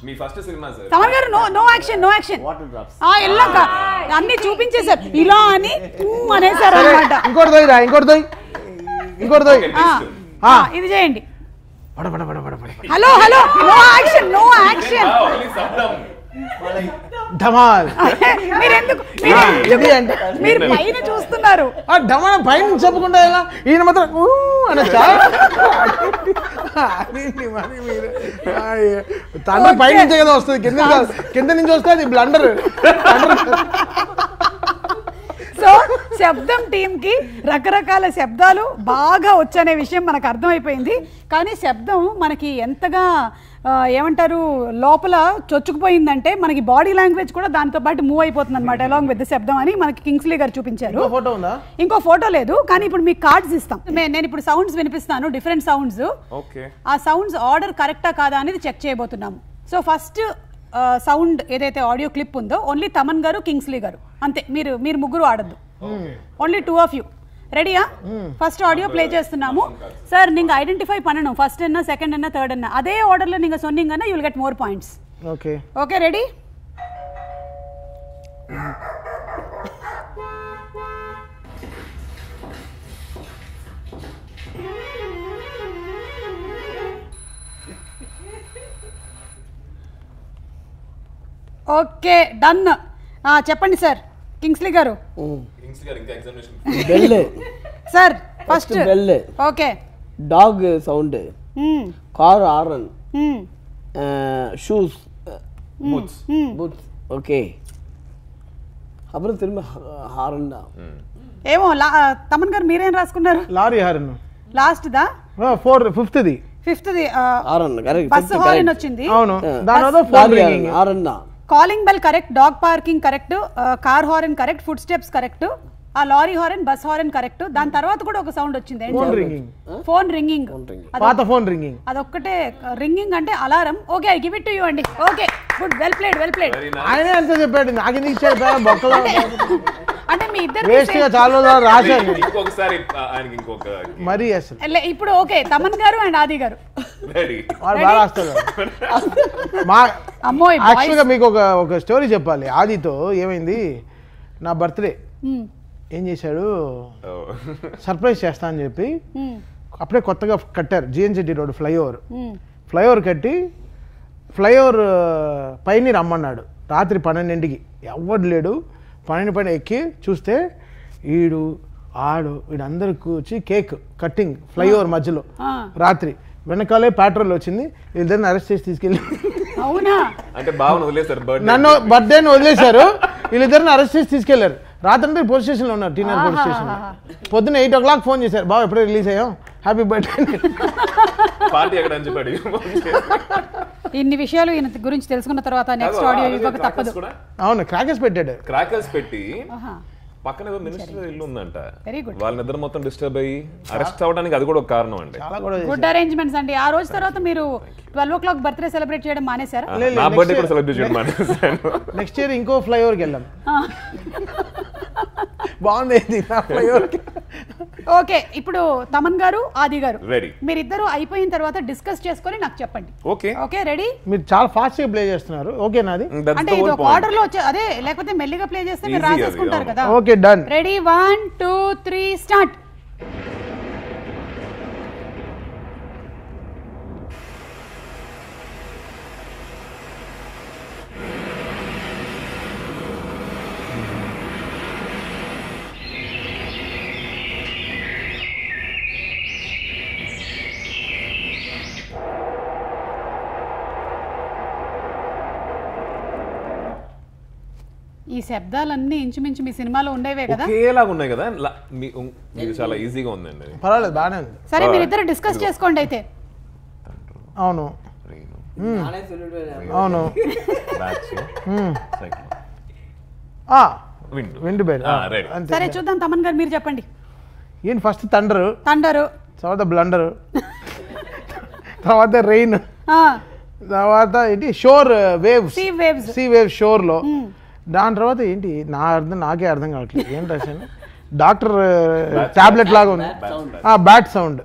[SPEAKER 3] Me first cinema sir.
[SPEAKER 1] Thaman గారు నో యాక్షన్.
[SPEAKER 6] Water drops.
[SPEAKER 1] ఎల్లాక అన్ని చూపించేశారు ఇలా అని అనేసారు అన్నమాట.
[SPEAKER 2] ఇంకోటి దోయ్.
[SPEAKER 1] ఇది చేయండి.
[SPEAKER 2] పడ
[SPEAKER 1] హలో నో యాక్షన్.
[SPEAKER 2] ధమాల్.
[SPEAKER 1] మీరు పైన చూస్తున్నారు.
[SPEAKER 2] ధమాల్ పైన చెప్పకుండా ఎలా ఈయన మాత్రం అనొచ్చా? తండ్రి పై నుంచే కదా వస్తుంది, కింద నుంచి వస్తే అది బ్లండర్.
[SPEAKER 1] సో శబ్దం టీమ్ కి రకరకాల శబ్దాలు బాగా వచ్చనే విషయం మనకు అర్థమైపోయింది. కానీ శబ్దం మనకి ఎంతగా ఏమంటారు లోపల చొచ్చుకుపోయిందంటే మనకి బాడీ లాంగ్వేజ్ కూడా దాంతో పాటు మూవ్ అయిపోతుంది అనమాట అలాంగ్ విత్ శబ్దం అని మనకి కింగ్స్లీ గారు చూపించారు.
[SPEAKER 2] ఫోటో ఉందా?
[SPEAKER 1] ఇంకో ఫోటో లేదు, కానీ ఇప్పుడు మీకు కార్డ్స్ ఇస్తాం. నేను ఇప్పుడు సౌండ్స్ వినిపిస్తాను, డిఫరెంట్ సౌండ్స్. ఆ సౌండ్స్ ఆర్డర్ కరెక్టా కాదా అనేది చెక్ చేయబోతున్నాము. సో ఫస్ట్ సౌండ్ ఏదైతే ఆడియో క్లిప్ ఉందో ఓన్లీ తమన్ గారు, కింగ్స్లీ గారు అంతే. మీరు ముగ్గురు ఆడద్దు, ఓన్లీ 2 of you. ரெடியா? ஃபர்ஸ்ட் ஆடியோ ப்ளே చేస్తున్నాము. சார் நீங்க ஐடென்டிஃபை பண்ணனும். ஃபர்ஸ்ட் என்ன, செகண்ட் என்ன, தேர்ட் என்ன, அதே ஆர்டர்ல நீங்க சொன்னீங்கன்னா you will get more points.
[SPEAKER 2] Okay
[SPEAKER 1] okay ready? Okay done. చెప్పండి సార్ కింగ్స్లీ గారు.
[SPEAKER 4] Bell
[SPEAKER 1] sir first
[SPEAKER 4] bell,
[SPEAKER 1] okay.
[SPEAKER 4] Dog sound, car horn, shoes, boots. Okay, அப்புறம் திரும்ப ஹாரன் தான்.
[SPEAKER 1] ఏమో తమన్ గారు మీరేం రాసుకున్నారు?
[SPEAKER 2] లారీ హారన్
[SPEAKER 1] లాస్ట్ దా
[SPEAKER 2] 5th
[SPEAKER 1] fifth
[SPEAKER 4] horn correct
[SPEAKER 1] bus horn వచ్చింది.
[SPEAKER 2] అవును దాని తర్వాత ఫోన్ రింగింగ్.
[SPEAKER 4] ఆరన్న
[SPEAKER 1] calling bell correct, dog parking correct, car horn correct, footsteps correct, ఆ lorry horn bus horn correct. దాని తర్వాత కూడా ఒక సౌండ్ వచ్చింది,
[SPEAKER 2] ఫోన్ రింగింగ్.
[SPEAKER 1] ఫోన్ రింగింగ్,
[SPEAKER 2] పాత ఫోన్ రింగింగ్.
[SPEAKER 1] అదొక్కటే రింగింగ్ అంటే alarm. Okay, I give it to you అండి. Okay, good, well played, well played.
[SPEAKER 2] ఆయనే అంత చెప్పాడు, నాకు ఎందుకు ఇచ్చాడు బొక్కలో?
[SPEAKER 1] అంటే మీ ఇద్దరు
[SPEAKER 2] వేస్ట్ గా చాలా రాశాను
[SPEAKER 3] ఇంకొకసారి ఆయనకి ఇంకొక
[SPEAKER 2] మరి అసలు.
[SPEAKER 1] ఇప్పుడు ఓకే, తమన్ గారు అండ్ ఆది గారు
[SPEAKER 2] వాడు బాగా రాస్తాడు. మా
[SPEAKER 1] అమ్మోయ్
[SPEAKER 2] యాక్చువల్గా మీకు ఒక స్టోరీ చెప్పాలి. ఆదితో ఏమైంది, నా బర్త్డే ఏం చేశాడు, సర్ప్రైజ్ చేస్తా అని చెప్పి అప్పుడే కొత్తగా కట్టారు జిఎన్జెడ్డి రోడ్ ఫ్లైఓవర్ కట్టి ఫ్లైఓవర్ పైన రమ్మన్నాడు రాత్రి 12ంటికి. ఎవడు లేడు. 12 పైన ఎక్కి చూస్తే వీడందరూ కూర్చి కేక్ కట్టింగ్ ఫ్లైఓవర్ మధ్యలో రాత్రి. వెనకాలే పెట్రోల్ వచ్చింది, వీళ్ళిద్దరిని అరెస్ట్ చేసి తీసుకెళ్ళి
[SPEAKER 1] అవునా
[SPEAKER 3] అంటే బాగా వదిలేశారు.
[SPEAKER 2] నన్ను బర్త్డేని వదిలేశారు, వీళ్ళిద్దరిని అరెస్ట్ చేసి తీసుకెళ్లారు. రాత్రి పోలీస్ స్టేషన్లో ఉన్నారు, టీనర్ పోలీస్ స్టేషన్. పొద్దున్న 8 o'clock ఫోన్ చేశారు, బాబు ఎప్పుడో రిలీజ్ అయ్యాం, హ్యాపీ బర్త్డే.
[SPEAKER 3] పార్టీ ఎక్కడ అని చెప్పాడు.
[SPEAKER 1] ఇన్ని విషయాలు ఈయన గురించి తెలుసుకున్న తర్వాత నెక్స్ట్ ఆడియో ఇవ్వక తప్పదు.
[SPEAKER 2] అవును, క్రాకర్స్ పెట్టాడు.
[SPEAKER 3] క్రాకర్స్ పెట్టి పక్కన ఏదో మినిస్టర్ ఇల్లు ఉందంట, వాళ్ళ నిద్ర మొత్తం డిస్టర్బ్ అయ్యి అరెస్ట్ అవ్వడానికి అది కూడా ఒక కారణం అండి.
[SPEAKER 1] గుడ్ అరేంజ్మెంట్స్ అండి. ఆ రోజు తర్వాత మీరు 12 o'clock బర్త్డే సెలబ్రేట్ చేయడం మానేశారా?
[SPEAKER 3] నా బర్త్డే కూడా సెలబ్రేట్ చేయడం మానేశాను.
[SPEAKER 2] నెక్స్ట్ ఇయర్ ఇంకో ఫ్లైఓవర్కి వెళ్ళాం. బాగుంది నా ఫ్లైఓవర్కి.
[SPEAKER 1] ఓకే, ఇప్పుడు తమన్ గారు ఆది గారు
[SPEAKER 3] రెడీ.
[SPEAKER 1] మీరిద్దరు అయిపోయిన తర్వాత డిస్కస్ చేసుకొని నాకు చెప్పండి.
[SPEAKER 3] Okay
[SPEAKER 1] okay, ready?
[SPEAKER 2] మీరు చాలా ఫాస్ట్ గా ప్లే చేస్తున్నారు. ఓకే నాది
[SPEAKER 1] అంటే ఇది ఒక ఆర్డర్ లో అదే, లేకపోతే మెల్లిగా ప్లే చేస్తే మీరు రాసేసుకుంటారు కదా.
[SPEAKER 2] Okay done.
[SPEAKER 1] Ready 1 2 3 start. ఈ శబ్దాలన్నీ ఇంచుమించు మీ సినిమాలో ఉండేవే కదా?
[SPEAKER 3] ఒకేలాగా ఉన్నాయి కదా, మీకు చాలా ఈజీగా ఉందండి.
[SPEAKER 2] పర్వాలేదు, బాగానే ఉంది.
[SPEAKER 1] సరే, మీరిద్దరు డిస్కస్ చేసుకోండి అయితే.
[SPEAKER 2] అవును అవును విండ్ బెడ్.
[SPEAKER 1] సరే చూద్దాం, తమన్ గారు మీరు చెప్పండి.
[SPEAKER 2] ఏంటి ఫస్ట్ థండరు, తర్వాత బ్లండరు, తర్వాత రెయిన్, తర్వాత ఏంటి షోర్ వేవ్స్, సీ వేవ్స్ షోర్ లో. దాని తర్వాత ఏంటి నాకే అర్థం కావట్లేదు ఏం రాశాను. డాక్టర్ టాబ్లెట్ లాగా ఉంది, bat sound,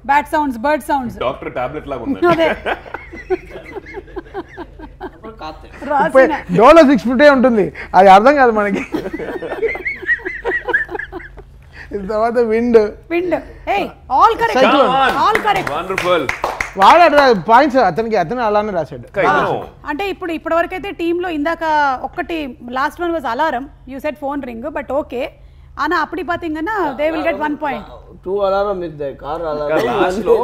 [SPEAKER 1] bird sounds,
[SPEAKER 3] doctor tablet లాగా ఉంది.
[SPEAKER 2] డోలో 650 ఉంటుంది, అది అర్థం కాదు మనకి. తర్వాత విండ్,
[SPEAKER 1] ఆల్ కరెక్ట్.
[SPEAKER 3] వండర్ఫుల్.
[SPEAKER 2] వాడు పాయింట్స్ అతను అలానే రాశాడు.
[SPEAKER 1] అంటే ఇప్పటి వరకు అయితే టీమ్ లో ఇందాక ఒక్కటి last one was alarm, you said phone ring, but okay. ఆనా అప్పటి పాతీங்கன்னா they will get 1 point.
[SPEAKER 4] 2 alarm with the car alarm.
[SPEAKER 3] Last లో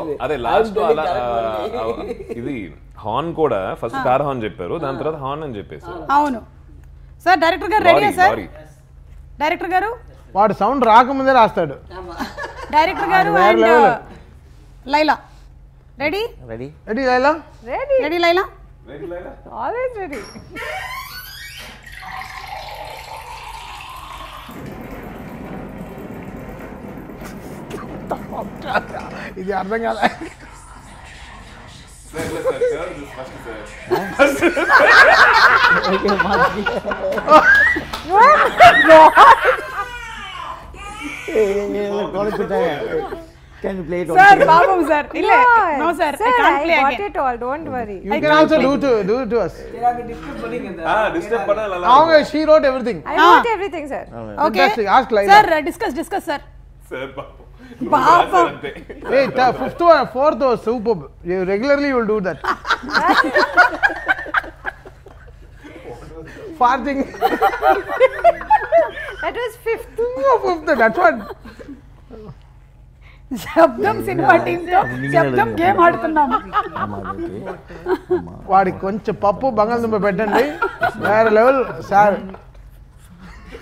[SPEAKER 3] ఇది హార్న్ కూడా ఫస్ట్ కార్ హార్న్ చెప్పారు, దాని తర్వాత హార్న్ అని చెప్పేసారు.
[SPEAKER 1] అవును సార్. డైరెక్టర్ గారు రెడీయా సార్? డైరెక్టర్ గారు
[SPEAKER 2] వాడు సౌండ్ రాకముందే రాస్తాడు.
[SPEAKER 1] డైరెక్టర్ గారు and Laila ready?
[SPEAKER 2] Ready Laila?
[SPEAKER 1] Ready Laila?
[SPEAKER 5] Always ready.
[SPEAKER 2] ఇది అర్థం కాలే.
[SPEAKER 6] Can you play it?
[SPEAKER 1] Sir, Babu sir. No sir, I can't play
[SPEAKER 5] got
[SPEAKER 1] again.
[SPEAKER 5] it all, don't worry.
[SPEAKER 2] You can also do it to us.
[SPEAKER 3] Disturb padala.
[SPEAKER 2] How she wrote everything.
[SPEAKER 5] I wrote everything, sir.
[SPEAKER 1] Okay.
[SPEAKER 2] Ask Laila.
[SPEAKER 1] Sir, discuss sir.
[SPEAKER 3] Sir,
[SPEAKER 1] Babu.
[SPEAKER 2] Hey, 5th or 4th was superb. Regularly you will do that. Farting.
[SPEAKER 5] That was 5th.
[SPEAKER 2] Oh, 5th, that's what.
[SPEAKER 1] శబ్దం cinema team తో శబ్దం game ఆడుతున్నాం.
[SPEAKER 2] వాడికి కొంచెం పప్పు బంగాళదుంప పెట్టండి, వేరే level sir.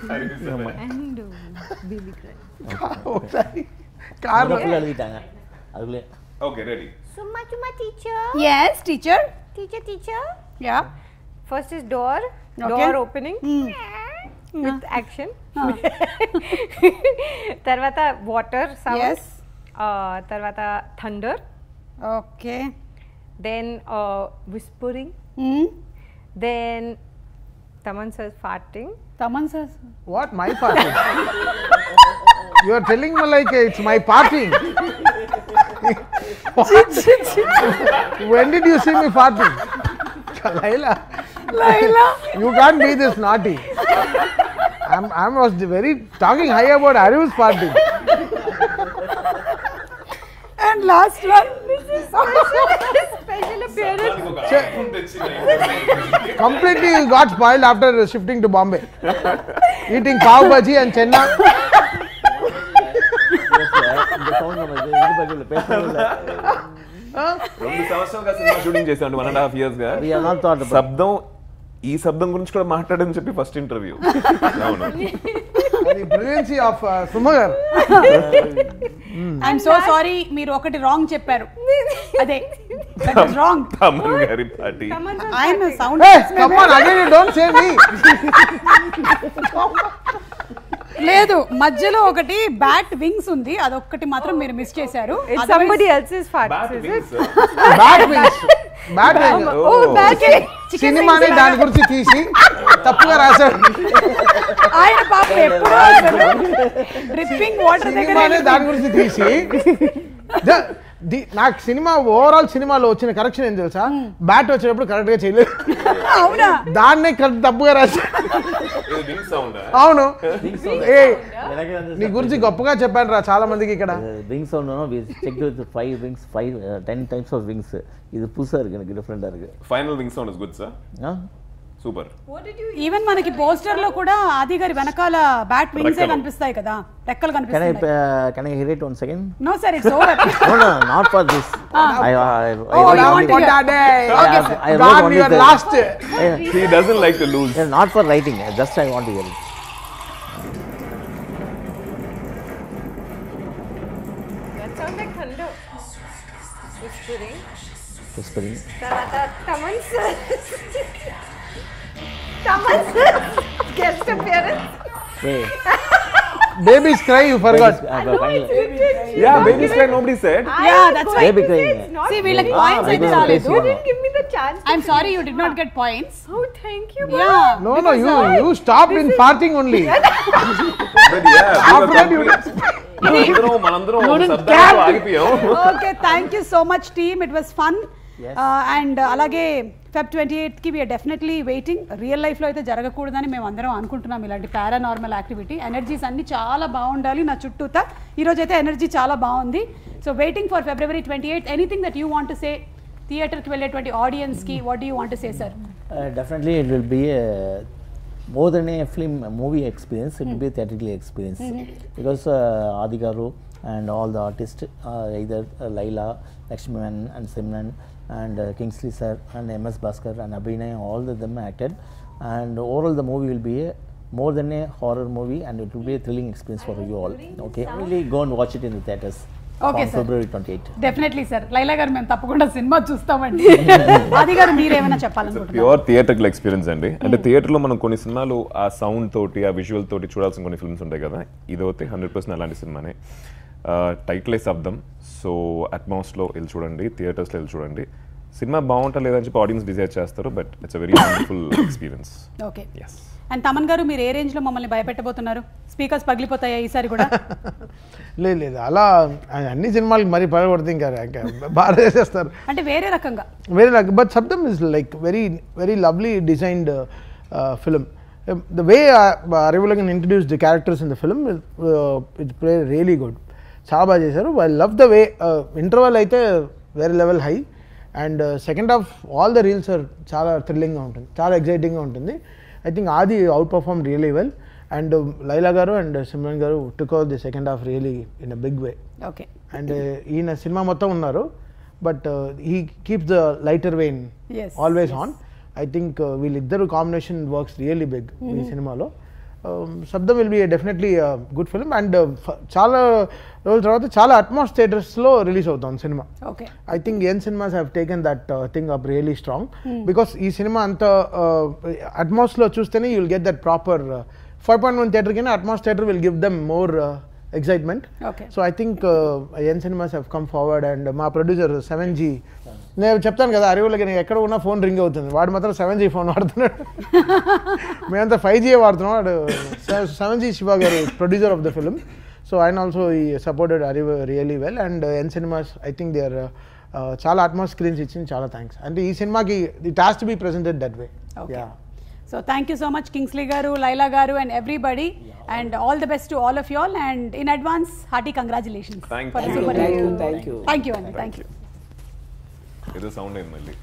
[SPEAKER 5] And baby cry.
[SPEAKER 2] ఒకసారి కార్లో
[SPEAKER 6] పిల్లలు అడిగిட்டாங்க அதுக்குள்ளே
[SPEAKER 3] okay ready
[SPEAKER 5] Summa Chuma teacher.
[SPEAKER 1] yes teacher
[SPEAKER 5] Teacher.
[SPEAKER 1] yeah
[SPEAKER 5] First is door.
[SPEAKER 1] Okay.
[SPEAKER 5] Door opening. With action. Tarvata water sound.
[SPEAKER 1] yes
[SPEAKER 5] Tarvata thunder.
[SPEAKER 1] okay
[SPEAKER 5] Then whispering. Then Taman says farting.
[SPEAKER 1] Taman says
[SPEAKER 2] what my party you are telling me like it's my party when did you see me farting Laila you can't be this naughty I was very talking high about Ariv's party
[SPEAKER 1] and last one
[SPEAKER 5] Special appearance.
[SPEAKER 2] completely got spoiled after shifting to Bombay eating pav bhaji and chenna
[SPEAKER 6] இந்த sound நம்ம இது பக்கத்துல பேசவே
[SPEAKER 3] 2 సంవత్సరాలుగా cinema shooting చేశాను 1.5 years గా
[SPEAKER 6] we are not thought about
[SPEAKER 3] శబ్దం ఈ శబ్దం గురించి కూడా మాట్లాడని చెప్పి ఫస్ట్ ఇంటర్వ్యూ అవును
[SPEAKER 2] the brilliancy of Sumagar
[SPEAKER 1] I'm so sorry మీరు ఒకటి రాంగ్ చెప్పారు అదే that is wrong
[SPEAKER 3] తమన్ గారి party
[SPEAKER 5] Taman says
[SPEAKER 1] I am a sound
[SPEAKER 2] hey come on again you don't say me
[SPEAKER 1] లేదు మధ్యలో ఒకటి బ్యాట్ వింగ్స్ ఉంది అదొక్కటి మాత్రం మీరు మిస్ చేశారు
[SPEAKER 5] it's somebody else's fart. Is it?
[SPEAKER 2] bad wings
[SPEAKER 5] Oh, bad wings.
[SPEAKER 2] సినిమాని దాని గురించి తీసి తప్పుగా రాశాడు
[SPEAKER 1] ఆయన పాప ఎప్పుడో డ్రిప్పింగ్ వాటర్
[SPEAKER 2] సినిమాని
[SPEAKER 1] దగ్గర
[SPEAKER 2] దాని గురించి తీసి నాకు సినిమా ఓవరాల్ సినిమాలో వచ్చిన కరెక్షన్ ఏం తెలుసా బ్యాట్ వచ్చేటప్పుడు కరెక్ట్ గా చేయలేదు
[SPEAKER 1] అవునా
[SPEAKER 2] దాన్నే కరెక్ట్ తప్పుగా రాశాడు
[SPEAKER 3] సౌండ్
[SPEAKER 2] అవును ఏ
[SPEAKER 6] எனக்கு வந்து
[SPEAKER 2] నీ గురించి గొప్పగా చెప్పాను రా చాలా మందికి ఇక్కడ
[SPEAKER 6] wings sound we checked with 5 wings 10 types of wings இது புதுசா இருக்கு எனக்கு டிஃபரெண்டா இருக்கு
[SPEAKER 3] final wing sound is good sir super
[SPEAKER 1] even మనకి పోస్టర్ లో కూడా ఆది గారి వెనకాల బ్యాట్ వింగ్స్
[SPEAKER 3] రెక్కలు.
[SPEAKER 1] కనిపిస్తాయి కదా రెక్కలు
[SPEAKER 6] can
[SPEAKER 1] కనిపిస్తాయి
[SPEAKER 6] I hear it once again
[SPEAKER 1] no sir it's over
[SPEAKER 6] no not for this I
[SPEAKER 1] Oh,
[SPEAKER 6] wrote
[SPEAKER 1] you
[SPEAKER 6] only
[SPEAKER 1] want to hear? Okay, sir.
[SPEAKER 6] I wrote only the
[SPEAKER 2] last
[SPEAKER 3] he doesn't like to lose
[SPEAKER 6] Yeah, not for writing just I want to hear it
[SPEAKER 5] That sounds like thunder. Whispering.
[SPEAKER 6] whispering
[SPEAKER 5] Tarvata Taman says. Taman says. Guest appearance.
[SPEAKER 6] hey
[SPEAKER 2] babies cry you forgot
[SPEAKER 6] finally
[SPEAKER 3] yeah babies cry nobody said
[SPEAKER 1] Yeah, that's why.
[SPEAKER 6] baby crying
[SPEAKER 1] See, వీళ్ళకి points అయితే
[SPEAKER 6] because
[SPEAKER 1] రాలేదు
[SPEAKER 5] You didn't give me the chance.
[SPEAKER 1] I'm sorry you did not get points.
[SPEAKER 5] Oh, thank you.
[SPEAKER 1] Yeah.
[SPEAKER 2] No, you stopped in farting only.
[SPEAKER 3] But yeah
[SPEAKER 2] After that you
[SPEAKER 3] మనందరం ఒక శబ్దంతో ఆగిపోయాం
[SPEAKER 1] Okay, thank you so much team. It was fun. And అలాగే Feb 28th కి we are definitely waiting. Real life లో అయితే జరగకూడదని మేము అందరం అనుకుంటున్నాం ఇలాంటి పారానార్మల్ యాక్టివిటీ. ఎనర్జీస్ అన్ని చాలా బాగుండాలి నా చుట్టూతా. ఈ రోజు అయితే ఎనర్జీ చాలా బాగుంది. So waiting for February 28th. Anything that you want to say theatre కి వెళ్ళేటువంటి ఆడియన్స్ కి what do you want to say sir?
[SPEAKER 6] definitely it will be more than a movie experience, it will be a theatrical experience because Adi Garu and all the artists either Laila, Lakshman and Simran and Kingsley sir and MS Bhaskar and Abhinay, all of them acted, and overall the movie will be more than a horror movie and it will be a thrilling experience for you all. Okay, really go and watch it in the theaters.
[SPEAKER 1] Okay,
[SPEAKER 6] on
[SPEAKER 1] sir.
[SPEAKER 6] February 28th.
[SPEAKER 1] Definitely sir. Laila గారు మేము తప్పకుండా cinema చూస్తామండి. ఆది గారు మీరేమైనా చెప్పాలనుకుంటున్నారు?
[SPEAKER 3] Pure theatrical experience అండి. అంటే థియేటర్లో మనం కొన్ని సినిమాలు ఆ సౌండ్ తోటి ఆ విజువల్ తోటి చూడాల్సిన కొన్ని ఫిల్మ్స్ ఉంటాయి కదా, ఇదైతే 100% అలాంటి సినిమానే. టైటిలే శబ్దం. సో అట్మాస్లో వెళ్ళి చూడండి, థియేటర్స్లో వెళ్ళి చూడండి. సినిమా బాగుంటా లేదని చెప్పి ఆడియన్స్ డిసైడ్ చేస్తారు, but it's a very wonderful experience.
[SPEAKER 1] Okay.
[SPEAKER 3] Yes.
[SPEAKER 1] And Thaman garu మీరు ఏ రేంజ్ లో మమ్మల్ని భయపెట్టబోతున్నారు? స్పీకర్స్ పగిలిపోతాయా ఈసారి కూడా?
[SPEAKER 2] లేదు అలా అన్ని సినిమాలకి మరీ పడగొడితే ఇంకా బాగా చేసేస్తారు
[SPEAKER 1] అంటే వేరే రకంగా.
[SPEAKER 2] వేరే రకం. బట్ శబ్దం is like very very lovely designed film. The way Arivulangan introduced the characters in the film, it played really good. చాలా బాగా చేశారు. I love the way interval అయితే వేరే level high, and second half all the reels are చాలా థ్రిల్లింగ్గా ఉంటుంది, చాలా ఎక్సైటింగ్గా ఉంటుంది. I think Aadi outperform really well, and Laila garu and Simran garu took over the second half really in a big way.
[SPEAKER 1] Okay.
[SPEAKER 2] And ఈయన cinema మొత్తం ఉన్నారు, but he keeps the lighter vein always on. I think వీళ్ళిద్దరు combination works really big ఈ సినిమాలో. శబ్దం will be definitely good film and చాలా రోజుల తర్వాత చాలా అట్మాస్ థియేటర్స్లో రిలీజ్ అవుతుంది cinema.
[SPEAKER 1] Okay
[SPEAKER 2] I think N cinemas have taken that thing up really strong because ఈ సినిమా అంత అట్మాస్లో చూస్తేనే you will get that proper 5.1 theatre కన్నా Atmos theatre will give them more excitement.
[SPEAKER 1] Okay.
[SPEAKER 2] So I think Yen Cinemas have come forward and మా producer 7G నేను చెప్తాను కదా అరివులకి నేను ఎక్కడ ఉన్నా ఫోన్ రింగ్ అవుతుంది, వాడు మాత్రం 7G ఫోన్ వాడుతున్నాడు, మేమంతా 5G వాడుతున్నాం. వాడు 7G శివ గారు producer of the film. So ఆయన ఆల్సో ఈ supported Arivu really well and N cinemas I think they are చాలా అట్మాస్ స్క్రీన్స్ ఇచ్చింది, చాలా థ్యాంక్స్. అంటే ఈ సినిమాకి it has to be presented that way. Yeah
[SPEAKER 1] So thank you so much Kingsley garu, Laila garu and everybody, and all the best to all of you all, and in advance hearty congratulations.
[SPEAKER 3] Thank
[SPEAKER 1] for
[SPEAKER 3] you.
[SPEAKER 1] a super hit.
[SPEAKER 4] Thank you.
[SPEAKER 1] Thank you Anil, thank you.
[SPEAKER 3] ఏదో sound అయింది మళ్ళీ.